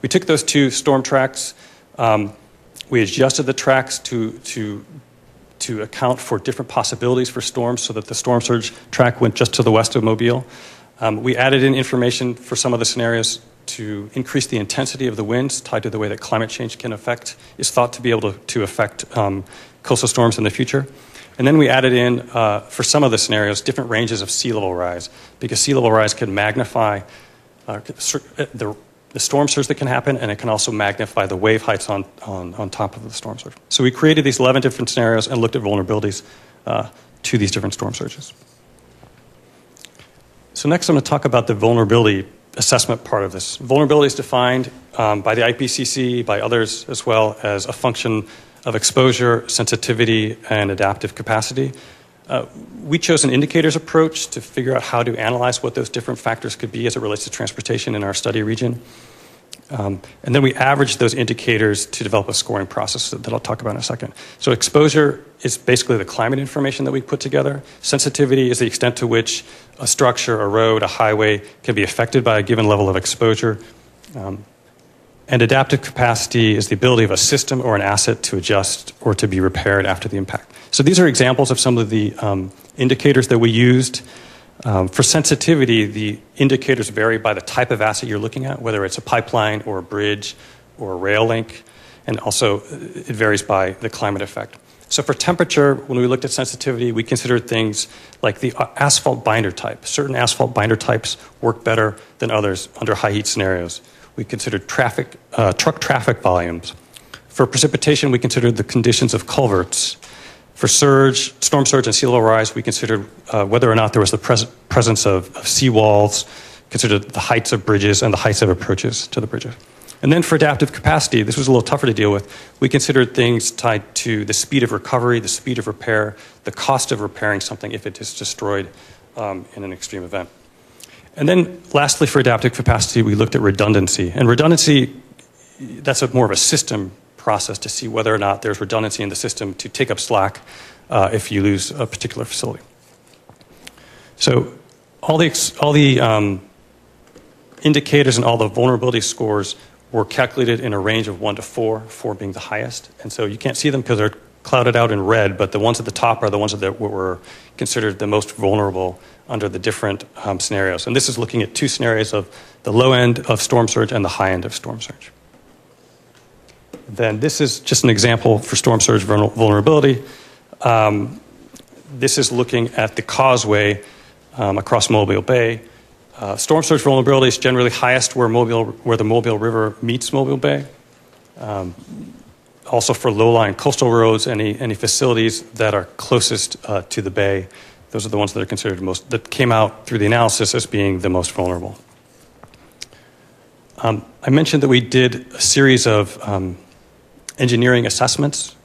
We took those 2 storm tracks. We adjusted the tracks to account for different possibilities for storms so that the storm surge track went just to the west of Mobile. We added in information for some of the scenarios to increase the intensity of the winds tied to the way that climate change is thought to be able to affect coastal storms in the future. And then we added in, for some of the scenarios, different ranges of sea level rise, because sea level rise can magnify the storm surge that can happen, and it can also magnify the wave heights on top of the storm surge. So we created these 11 different scenarios and looked at vulnerabilities to these different storm surges. So next I'm going to talk about the vulnerability assessment part of this. Vulnerability is defined by the IPCC, by others as well, as a function of exposure, sensitivity, and adaptive capacity. We chose an indicators approach to figure out how to analyze what those different factors could be as it relates to transportation in our study region. And then we averaged those indicators to develop a scoring process that I'll talk about in a second. So exposure is basically the climate information that we put together. Sensitivity is the extent to which a structure, a road, a highway can be affected by a given level of exposure. And adaptive capacity is the ability of a system or an asset to adjust or to be repaired after the impact. So these are examples of some of the indicators that we used. For sensitivity, the indicators vary by the type of asset you're looking at, whether it's a pipeline or a bridge or a rail link, and also it varies by the climate effect. So for temperature, when we looked at sensitivity, we considered things like the asphalt binder type. Certain asphalt binder types work better than others under high heat scenarios. We considered truck traffic volumes. For precipitation, we considered the conditions of culverts. For storm surge and sea level rise, we considered whether or not there was the presence of seawalls, considered the heights of bridges and the heights of approaches to the bridges. And then for adaptive capacity, this was a little tougher to deal with. We considered things tied to the speed of recovery, the speed of repair, the cost of repairing something if it is destroyed in an extreme event. And then lastly, for adaptive capacity, we looked at redundancy. And redundancy, that's more of a system process to see whether or not there's redundancy in the system to take up slack if you lose a particular facility. So all the indicators and all the vulnerability scores were calculated in a range of 1 to 4, 4 being the highest. And so you can't see them because they're clouded out in red, but the ones at the top are the ones that were considered the most vulnerable under the different scenarios. And this is looking at 2 scenarios of the low end of storm surge and the high end of storm surge. Then this is just an example for storm surge vulnerability. This is looking at the causeway across Mobile Bay. Storm surge vulnerability is generally highest where the Mobile River meets Mobile Bay. Also for low-lying coastal roads, any facilities that are closest to the bay, those are the ones that are considered that came out through the analysis as being the most vulnerable. I mentioned that we did a series of engineering assessments.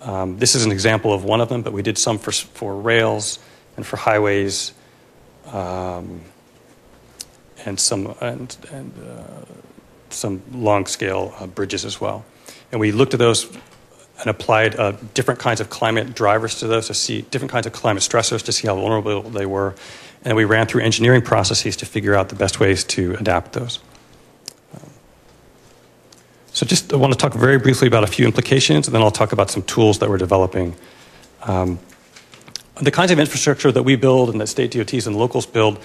This is an example of one of them, but we did some for rails and for highways, and some long-scale bridges as well. And we looked at those and applied different kinds of climate drivers to those to see different kinds of climate stressors to see how vulnerable they were. And we ran through engineering processes to figure out the best ways to adapt those. So I want to talk very briefly about a few implications, and then I'll talk about some tools that we're developing. The kinds of infrastructure that we build and that state DOTs and locals build,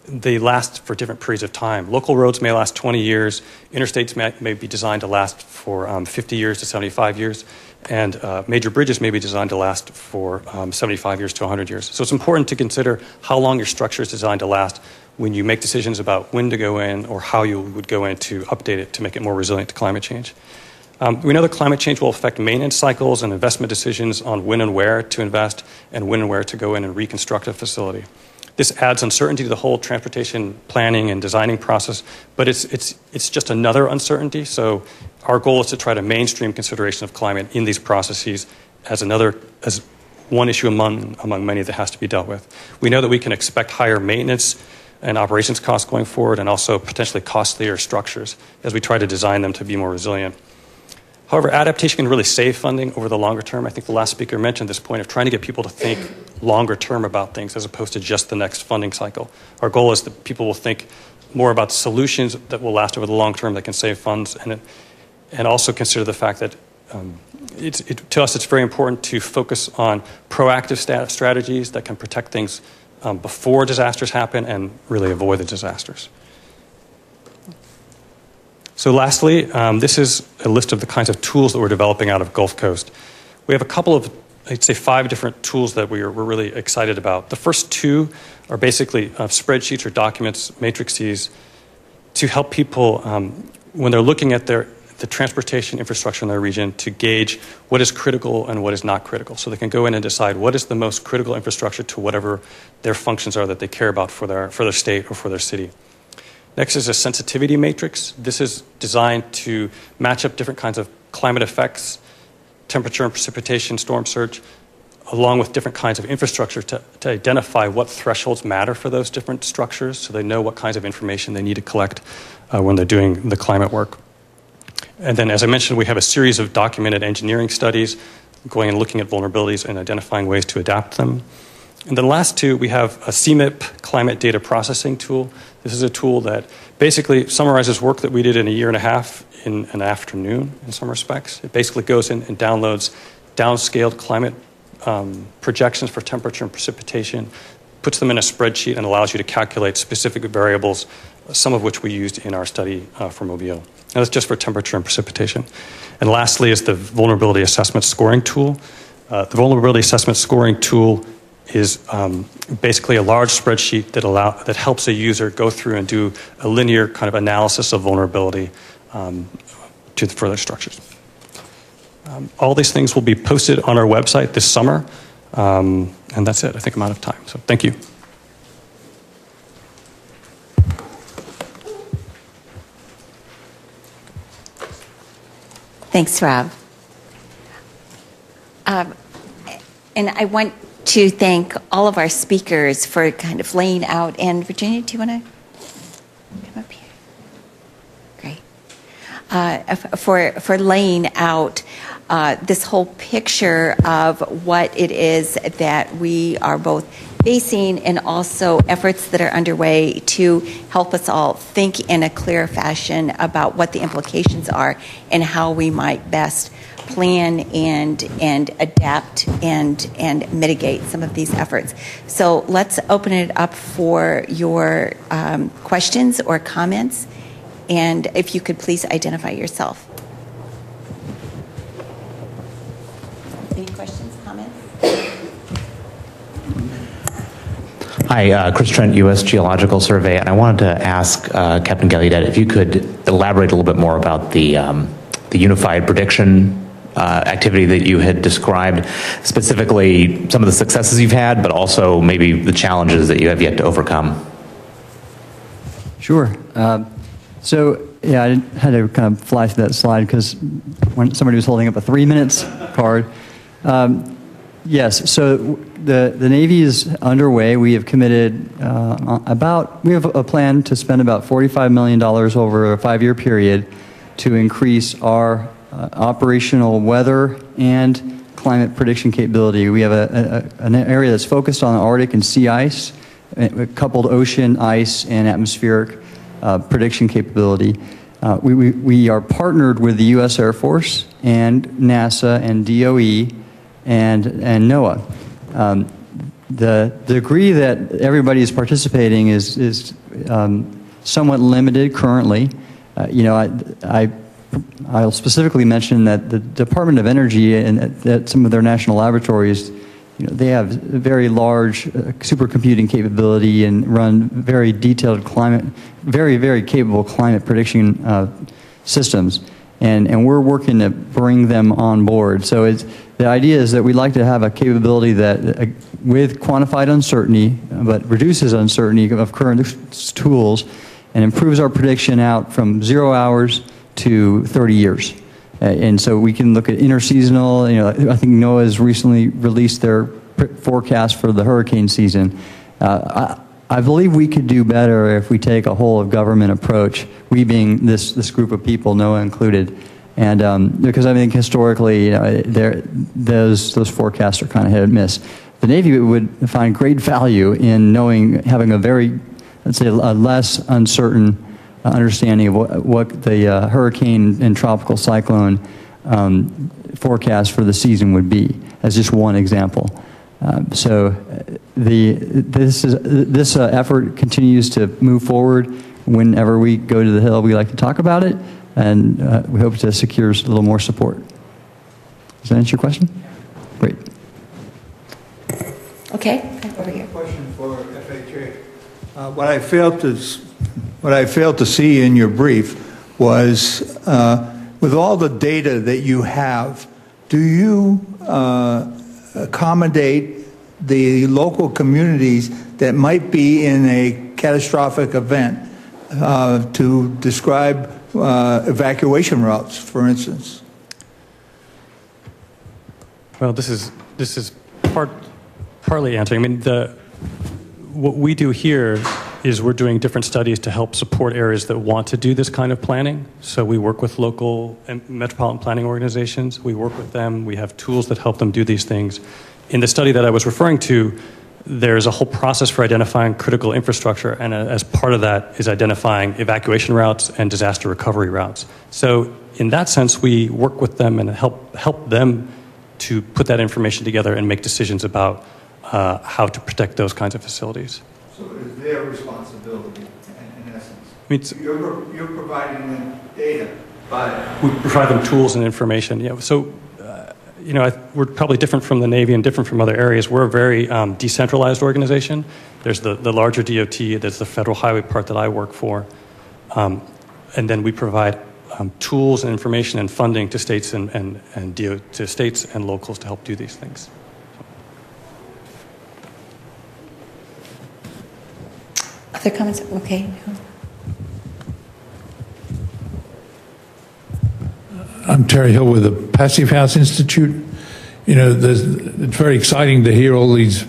they last for different periods of time. Local roads may last 20 years. Interstates may be designed to last for 50 years to 75 years. And major bridges may be designed to last for 75 years to 100 years. So it's important to consider how long your structure is designed to last when you make decisions about when to go in or how you would go in to update it to make it more resilient to climate change. We know that climate change will affect maintenance cycles and investment decisions on when and where to invest and when and where to go in and reconstruct a facility. This adds uncertainty to the whole transportation planning and designing process, but it's just another uncertainty. So our goal is to try to mainstream consideration of climate in these processes as one issue among many that has to be dealt with. We know that we can expect higher maintenance and operations costs going forward, and also potentially costlier structures as we try to design them to be more resilient. However, adaptation can really save funding over the longer term. I think the last speaker mentioned this point of trying to get people to think longer term about things as opposed to just the next funding cycle. Our goal is that people will think more about solutions that will last over the long term that can save funds, and also consider the fact that to us it's very important to focus on proactive strategies that can protect things before disasters happen and really avoid the disasters. So lastly, this is a list of the kinds of tools that we're developing out of Gulf Coast. We have a couple of, I'd say 5 different tools that we're really excited about. The first 2 are basically spreadsheets or documents, matrices, to help people when they're looking at the transportation infrastructure in their region to gauge what is critical and what is not critical. So they can go in and decide what is the most critical infrastructure to whatever their functions are that they care about for their state or for their city. Next is a sensitivity matrix. This is designed to match up different kinds of climate effects, temperature and precipitation, storm surge, along with different kinds of infrastructure to identify what thresholds matter for those different structures so they know what kinds of information they need to collect when they're doing the climate work. And then, as I mentioned, we have a series of documented engineering studies going and looking at vulnerabilities and identifying ways to adapt them. And then last 2, we have a CMIP climate data processing tool. This is a tool that basically summarizes work that we did in a year and a half in an afternoon in some respects. It basically goes in and downloads downscaled climate projections for temperature and precipitation, puts them in a spreadsheet, and allows you to calculate specific variables, some of which we used in our study for Mobile. Now, that's just for temperature and precipitation. And lastly is the vulnerability assessment scoring tool. The vulnerability assessment scoring tool is basically a large spreadsheet that helps a user go through and do a linear kind of analysis of vulnerability to the further structures. All these things will be posted on our website this summer, and that's it. I think I'm out of time, so thank you. Thanks, Rob. And I want to thank all of our speakers for kind of laying out. And Virginia, do you want to come up here? Great. For laying out this whole picture of what it is that we are both facing and also efforts that are underway to help us all think in a clear fashion about what the implications are and how we might best plan and adapt and mitigate some of these efforts. So let's open it up for your questions or comments. And if you could please identify yourself. Any questions, comments? Hi, Chris Trent, U.S. Geological Survey, and I wanted to ask Captain Gallaudet if you could elaborate a little bit more about the unified prediction activity that you had described, specifically some of the successes you've had, but also maybe the challenges that you have yet to overcome. Sure. So, yeah, I had to kind of fly through that slide because when somebody was holding up a 3 minutes card. Yes, so the Navy is underway. We have committed we have a plan to spend about $45 million over a 5-year period to increase our operational weather and climate prediction capability. We have an area that's focused on the Arctic and sea ice, coupled ocean, ice, and atmospheric prediction capability. We are partnered with the U.S. Air Force and NASA and DOE and NOAA. The degree that everybody is participating is somewhat limited currently. I'll specifically mention that the Department of Energy and at some of their national laboratories, they have very large supercomputing capability and run very detailed very, very capable climate prediction systems. And we're working to bring them on board. So the idea is that we'd like to have a capability that, with quantified uncertainty, but reduces uncertainty of current tools and improves our prediction out from 0 hours to 30 years. And so we can look at interseasonal, I think NOAA's recently released their forecast for the hurricane season. I believe we could do better if we take a whole of government approach, we being this group of people, NOAA included. And because I think historically, those forecasts are kind of hit and miss. The Navy would find great value in having a very, let's say, a less uncertain understanding of what the hurricane and tropical cyclone forecast for the season would be, as just one example. So this effort continues to move forward. Whenever we go to the Hill, we like to talk about it, and we hope to secure a little more support. Does that answer your question? Great. Okay, over here. Question for FHA. What I failed to see in your brief was, with all the data that you have, do you accommodate the local communities that might be in a catastrophic event to describe evacuation routes, for instance? Well, this is partly answering. I mean, what we do here is we're doing different studies to help support areas that want to do this kind of planning. So we work with local and metropolitan planning organizations. We work with them. We have tools that help them do these things. In the study that I was referring to, there's a whole process for identifying critical infrastructure, and as part of that is identifying evacuation routes and disaster recovery routes. So in that sense, we work with them and help them to put that information together and make decisions about how to protect those kinds of facilities. So it is their responsibility, in essence. You're providing them data, but we provide them tools and information. Yeah. So, we're probably different from the Navy and different from other areas. We're a very decentralized organization. There's the larger DOT. There's the federal highway part that I work for, and then we provide tools and information and funding to states to states and locals to help do these things. Other comments? Okay. I'm Terry Hill with the Passive House Institute. It's very exciting to hear all these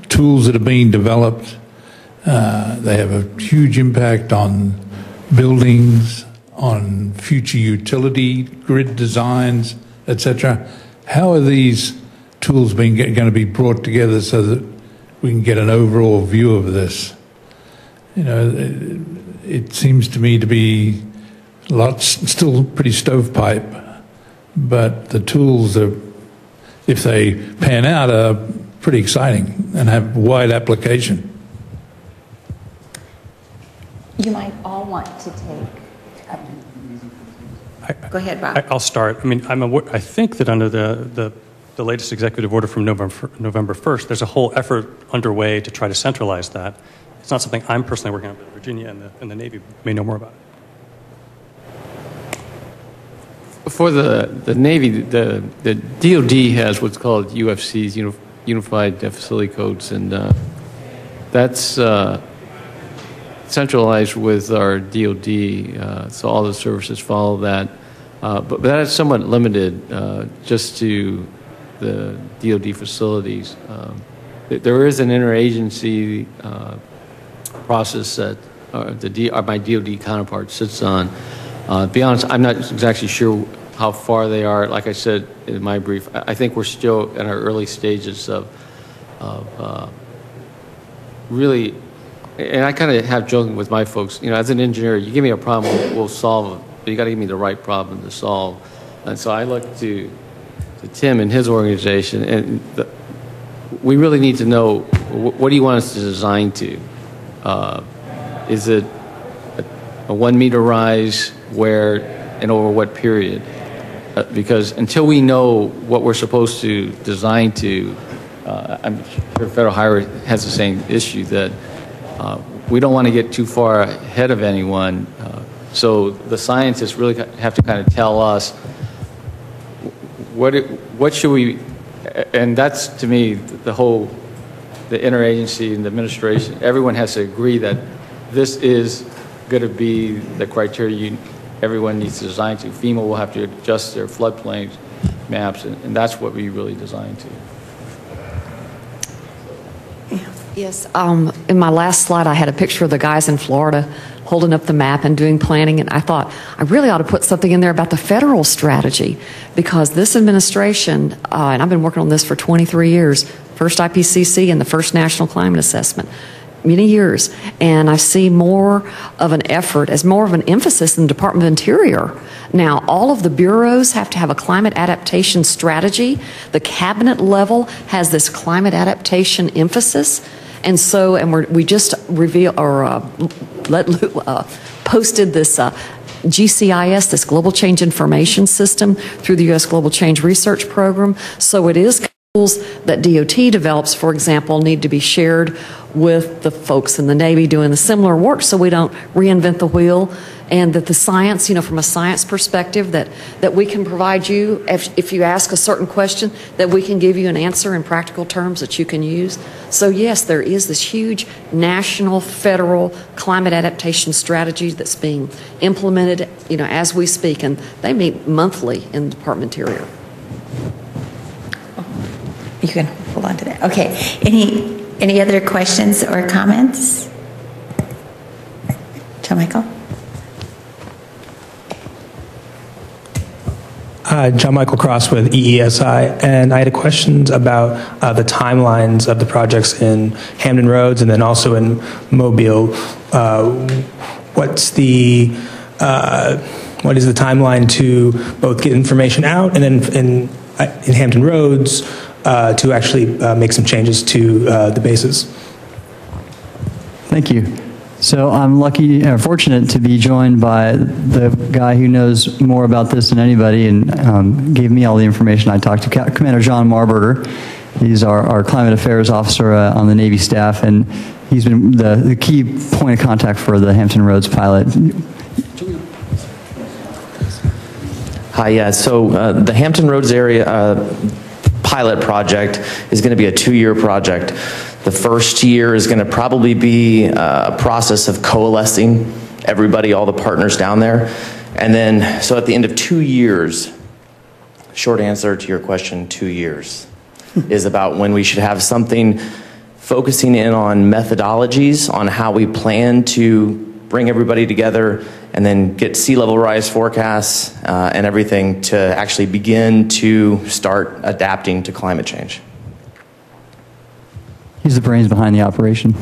tools that are being developed. They have a huge impact on buildings, on future utility grid designs, etc. How are these tools going to be brought together so that we can get an overall view of this? It seems to me to be still pretty stovepipe, but the tools if they pan out, are pretty exciting and have wide application. You might all want to take. Go ahead, Rob. I'll start. I mean, I think that under the latest executive order from November 1st, there's a whole effort underway to try to centralize that. It's not something I'm personally working on, but Virginia and the Navy may know more about it. For the Navy, the DoD has what's called UFCs, Unified Facility Codes, and that's centralized with our DoD, so all the services follow that. But that is somewhat limited just to the DoD facilities. There is an interagency process that my DoD counterpart sits on. To be honest, I'm not exactly sure how far they are. Like I said in my brief, I think we're still in our early stages of really, and I kind of have joking with my folks, as an engineer, you give me a problem, we'll solve it, but you got to give me the right problem to solve. And so I look to Tim and his organization, and we really need to know what do you want us to design to. Is it a 1 meter rise? Where and over what period? Because until we know what we're supposed to design to, I'm sure Federal Highway has the same issue, that we don't want to get too far ahead of anyone. So the scientists really have to kind of tell us what should we, and that's, to me, the interagency and the administration, everyone has to agree that this is going to be the criteria everyone needs to design to. FEMA will have to adjust their floodplain maps, and that's what we really design to. Yes, in my last slide, I had a picture of the guys in Florida holding up the map and doing planning, and I thought I really ought to put something in there about the federal strategy, because this administration, and I've been working on this for 23 years, first IPCC and the first National Climate Assessment, many years, and I see more of an effort, as more of an emphasis in the Department of Interior. Now, all of the bureaus have to have a climate adaptation strategy. The cabinet level has this climate adaptation emphasis, and so, we just posted this GCIS, this Global Change Information System, through the U.S. Global Change Research Program. So it is tools that DOT develops, for example, need to be shared with the folks in the Navy doing the similar work, so we don't reinvent the wheel, and that the science, from a science perspective, that we can provide you, if you ask a certain question, that we can give you an answer in practical terms that you can use. So yes, there is this huge national, federal climate adaptation strategy that's being implemented, as we speak, and they meet monthly in the Department of Interior. You can hold on to that. Okay. Any other questions or comments? John Michael? John Michael Cross with EESI, and I had questions about the timelines of the projects in Hampton Roads and then also in Mobile. What is the timeline to both get information out and then in Hampton Roads to actually make some changes to the bases? Thank you. So I'm fortunate to be joined by the guy who knows more about this than anybody and gave me all the information. I talked to Commander John Marburger. He's our climate affairs officer on the Navy staff, and he's been the key point of contact for the Hampton Roads pilot. Hi, yeah, so the Hampton Roads area pilot project is going to be a 2-year project. The first year is going to probably be a process of coalescing everybody, all the partners down there. And then, so at the end of 2 years, short answer to your question, 2 years, is about when we should have something focusing in on methodologies, on how we plan to bring everybody together and then get sea level rise forecasts and everything to actually begin to start adapting to climate change. He's the brains behind the operation.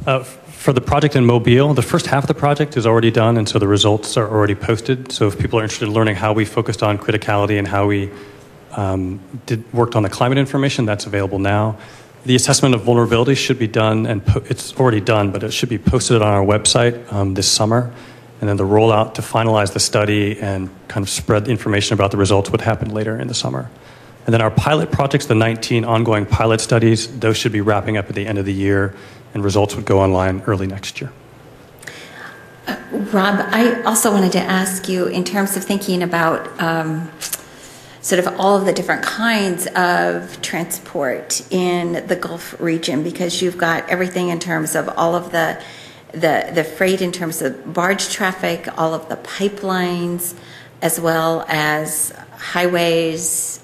For the project in Mobile, the first half of the project is already done, and so the results are already posted. So if people are interested in learning how we focused on criticality and how we worked on the climate information, that's available now. The assessment of vulnerability should be done, and it's already done, but it should be posted on our website this summer. And then the rollout to finalize the study and kind of spread the information about the results would happen later in the summer. And then our pilot projects, the 19 ongoing pilot studies, those should be wrapping up at the end of the year, and results would go online early next year. Rob, I also wanted to ask you, in terms of thinking about sort of all of the different kinds of transport in the Gulf region, because you've got everything in terms of all of the freight in terms of barge traffic, all of the pipelines, as well as highways,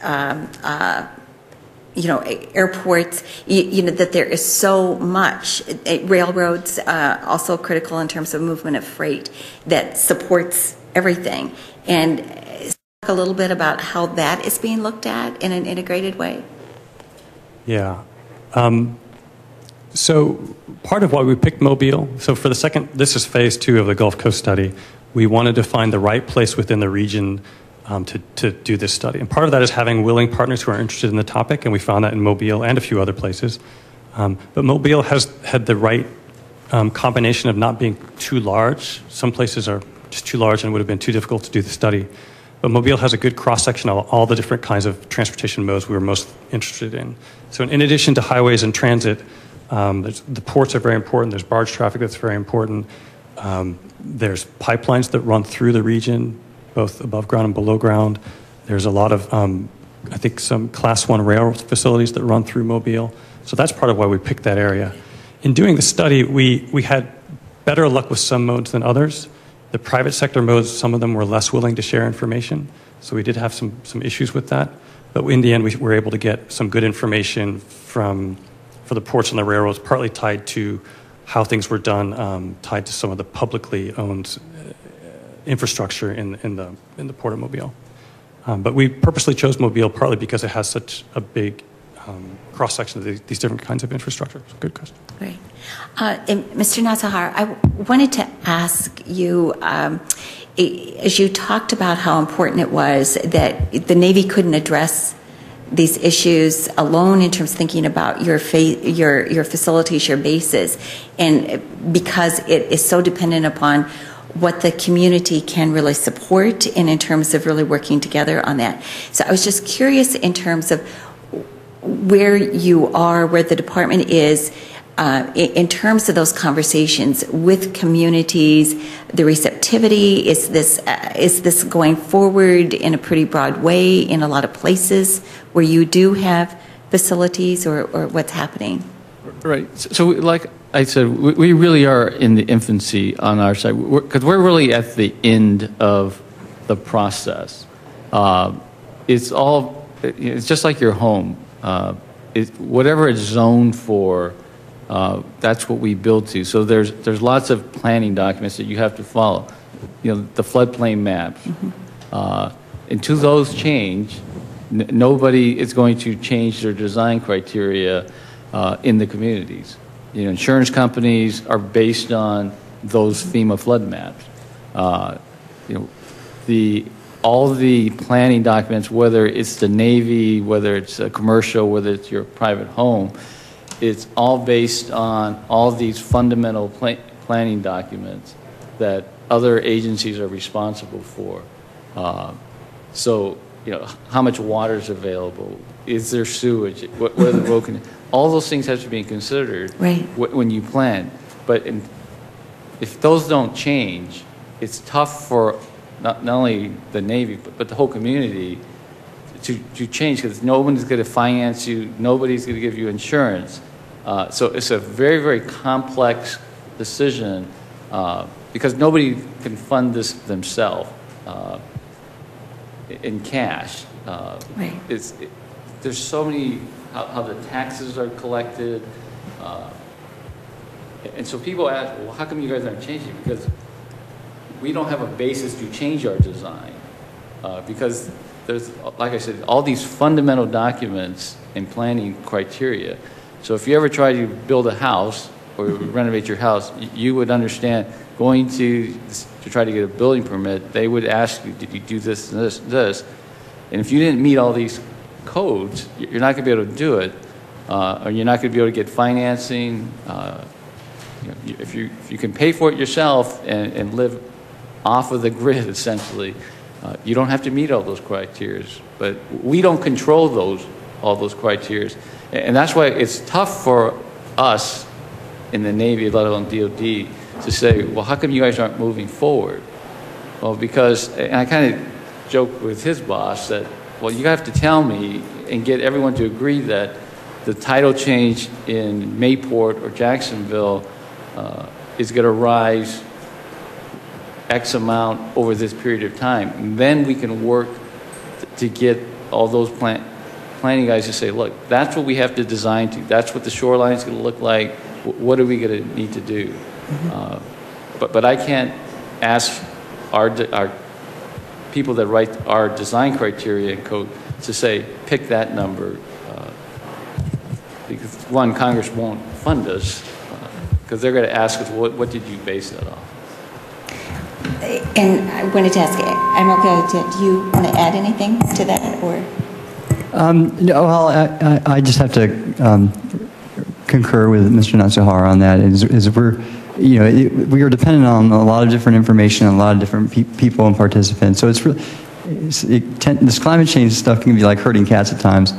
airports, that there is so much. Railroads also critical in terms of movement of freight that supports everything. And talk a little bit about how that is being looked at in an integrated way. Yeah. So part of why we picked Mobile, so for the second, this is phase 2 of the Gulf Coast study. We wanted to find the right place within the region to do this study. And part of that is having willing partners who are interested in the topic, and we found that in Mobile and a few other places. But Mobile has had the right combination of not being too large. Some places are just too large and it would have been too difficult to do the study. But Mobile has a good cross-section of all the different kinds of transportation modes we were most interested in. So in addition to highways and transit, the ports are very important. There's barge traffic that's very important. There's pipelines that run through the region, both above ground and below ground. There's a lot of, I think, some Class 1 rail facilities that run through Mobile. So that's part of why we picked that area. In doing the study, we had better luck with some modes than others. The private sector modes, some of them were less willing to share information. So we did have some issues with that. But in the end, we were able to get some good information for the ports and the railroads, partly tied to how things were done, tied to some of the publicly owned infrastructure in the Port of Mobile. But we purposely chose Mobile partly because it has such a big cross-section of these different kinds of infrastructure. So good question. Great. And Mr. Natsuhara, I wanted to ask you, as you talked about how important it was that the Navy couldn't address these issues alone in terms of thinking about your facilities, your bases, and because it is so dependent upon what the community can really support and in terms of really working together on that. So I was just curious in terms of where you are, where the department is, in terms of those conversations with communities, the receptivity, is this going forward in a pretty broad way in a lot of places where you do have facilities, or what's happening? Right. So like I said, we really are in the infancy on our side, because we're really at the end of the process. It's just like your home. Whatever it's zoned for, that's what we build to. So there's lots of planning documents that you have to follow. You know, the floodplain maps. Until those change, nobody is going to change their design criteria in the communities. You know, insurance companies are based on those FEMA flood maps. You know, all the planning documents, whether it's the Navy, whether it's a commercial, whether it's your private home, it's all based on all these fundamental planning documents that other agencies are responsible for. So, you know, how much water is available? Is there sewage? What are the road conditions? All those things have to be considered when you plan. But if those don't change, it's tough for not only the Navy, but the whole community to change, because no one's going to finance you, nobody's going to give you insurance. So it's a very, very complex decision because nobody can fund this themselves in cash. There's so many, how the taxes are collected. And so people ask, well, how come you guys aren't changing? Because we don't have a basis to change our design because there's, like I said, all these fundamental documents and planning criteria. So if you ever try to build a house or renovate your house, you would understand going to try to get a building permit, they would ask you, did you do this and this and this? And if you didn't meet all these codes, you're not going to be able to do it, or you're not going to be able to get financing. You know, if you can pay for it yourself and live off of the grid, essentially, you don't have to meet all those criteria. But we don't control all those criteria. And that's why it's tough for us in the Navy, let alone DOD, to say, well, how come you guys aren't moving forward? Well, because, and I kind of joked with his boss that, well, you have to tell me and get everyone to agree that the title change in Mayport or Jacksonville is going to rise X amount over this period of time. And then we can work to get all those planning guys to say, look, that's what we have to design to. That's what the shoreline is going to look like. What are we going to need to do? Mm-hmm. But I can't ask our people that write our design criteria and code to say, pick that number. Because one, Congress won't fund us because they're going to ask us, what did you base that off? And I wanted to ask, Admiral, do you want to add anything to that, or? No, well, I just have to concur with Mr. Natsuhara on that. Is we are dependent on a lot of different information, and a lot of different people and participants. So it's really, this climate change stuff can be like herding cats at times,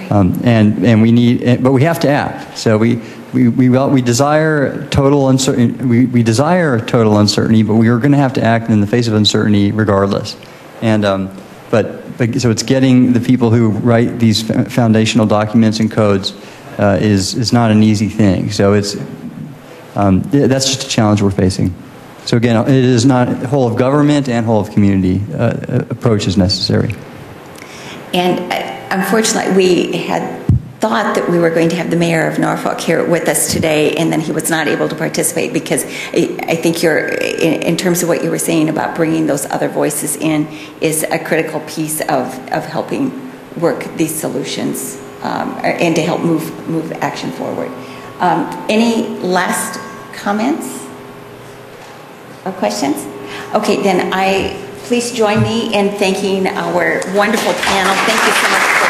and we need, but we have to act. So we desire total uncertainty. We desire total uncertainty, but we are going to have to act in the face of uncertainty regardless. And so it's getting the people who write these foundational documents and codes is not an easy thing. So it's that's just a challenge we're facing. So again, it is not whole of government and whole of community approach is necessary. And unfortunately, we had thought that we were going to have the mayor of Norfolk here with us today, and then he was not able to participate because I think in terms of what you were saying about bringing those other voices in is a critical piece of helping work these solutions and to help move action forward. Any last comments or questions? Okay, then please join me in thanking our wonderful panel. Thank you so much for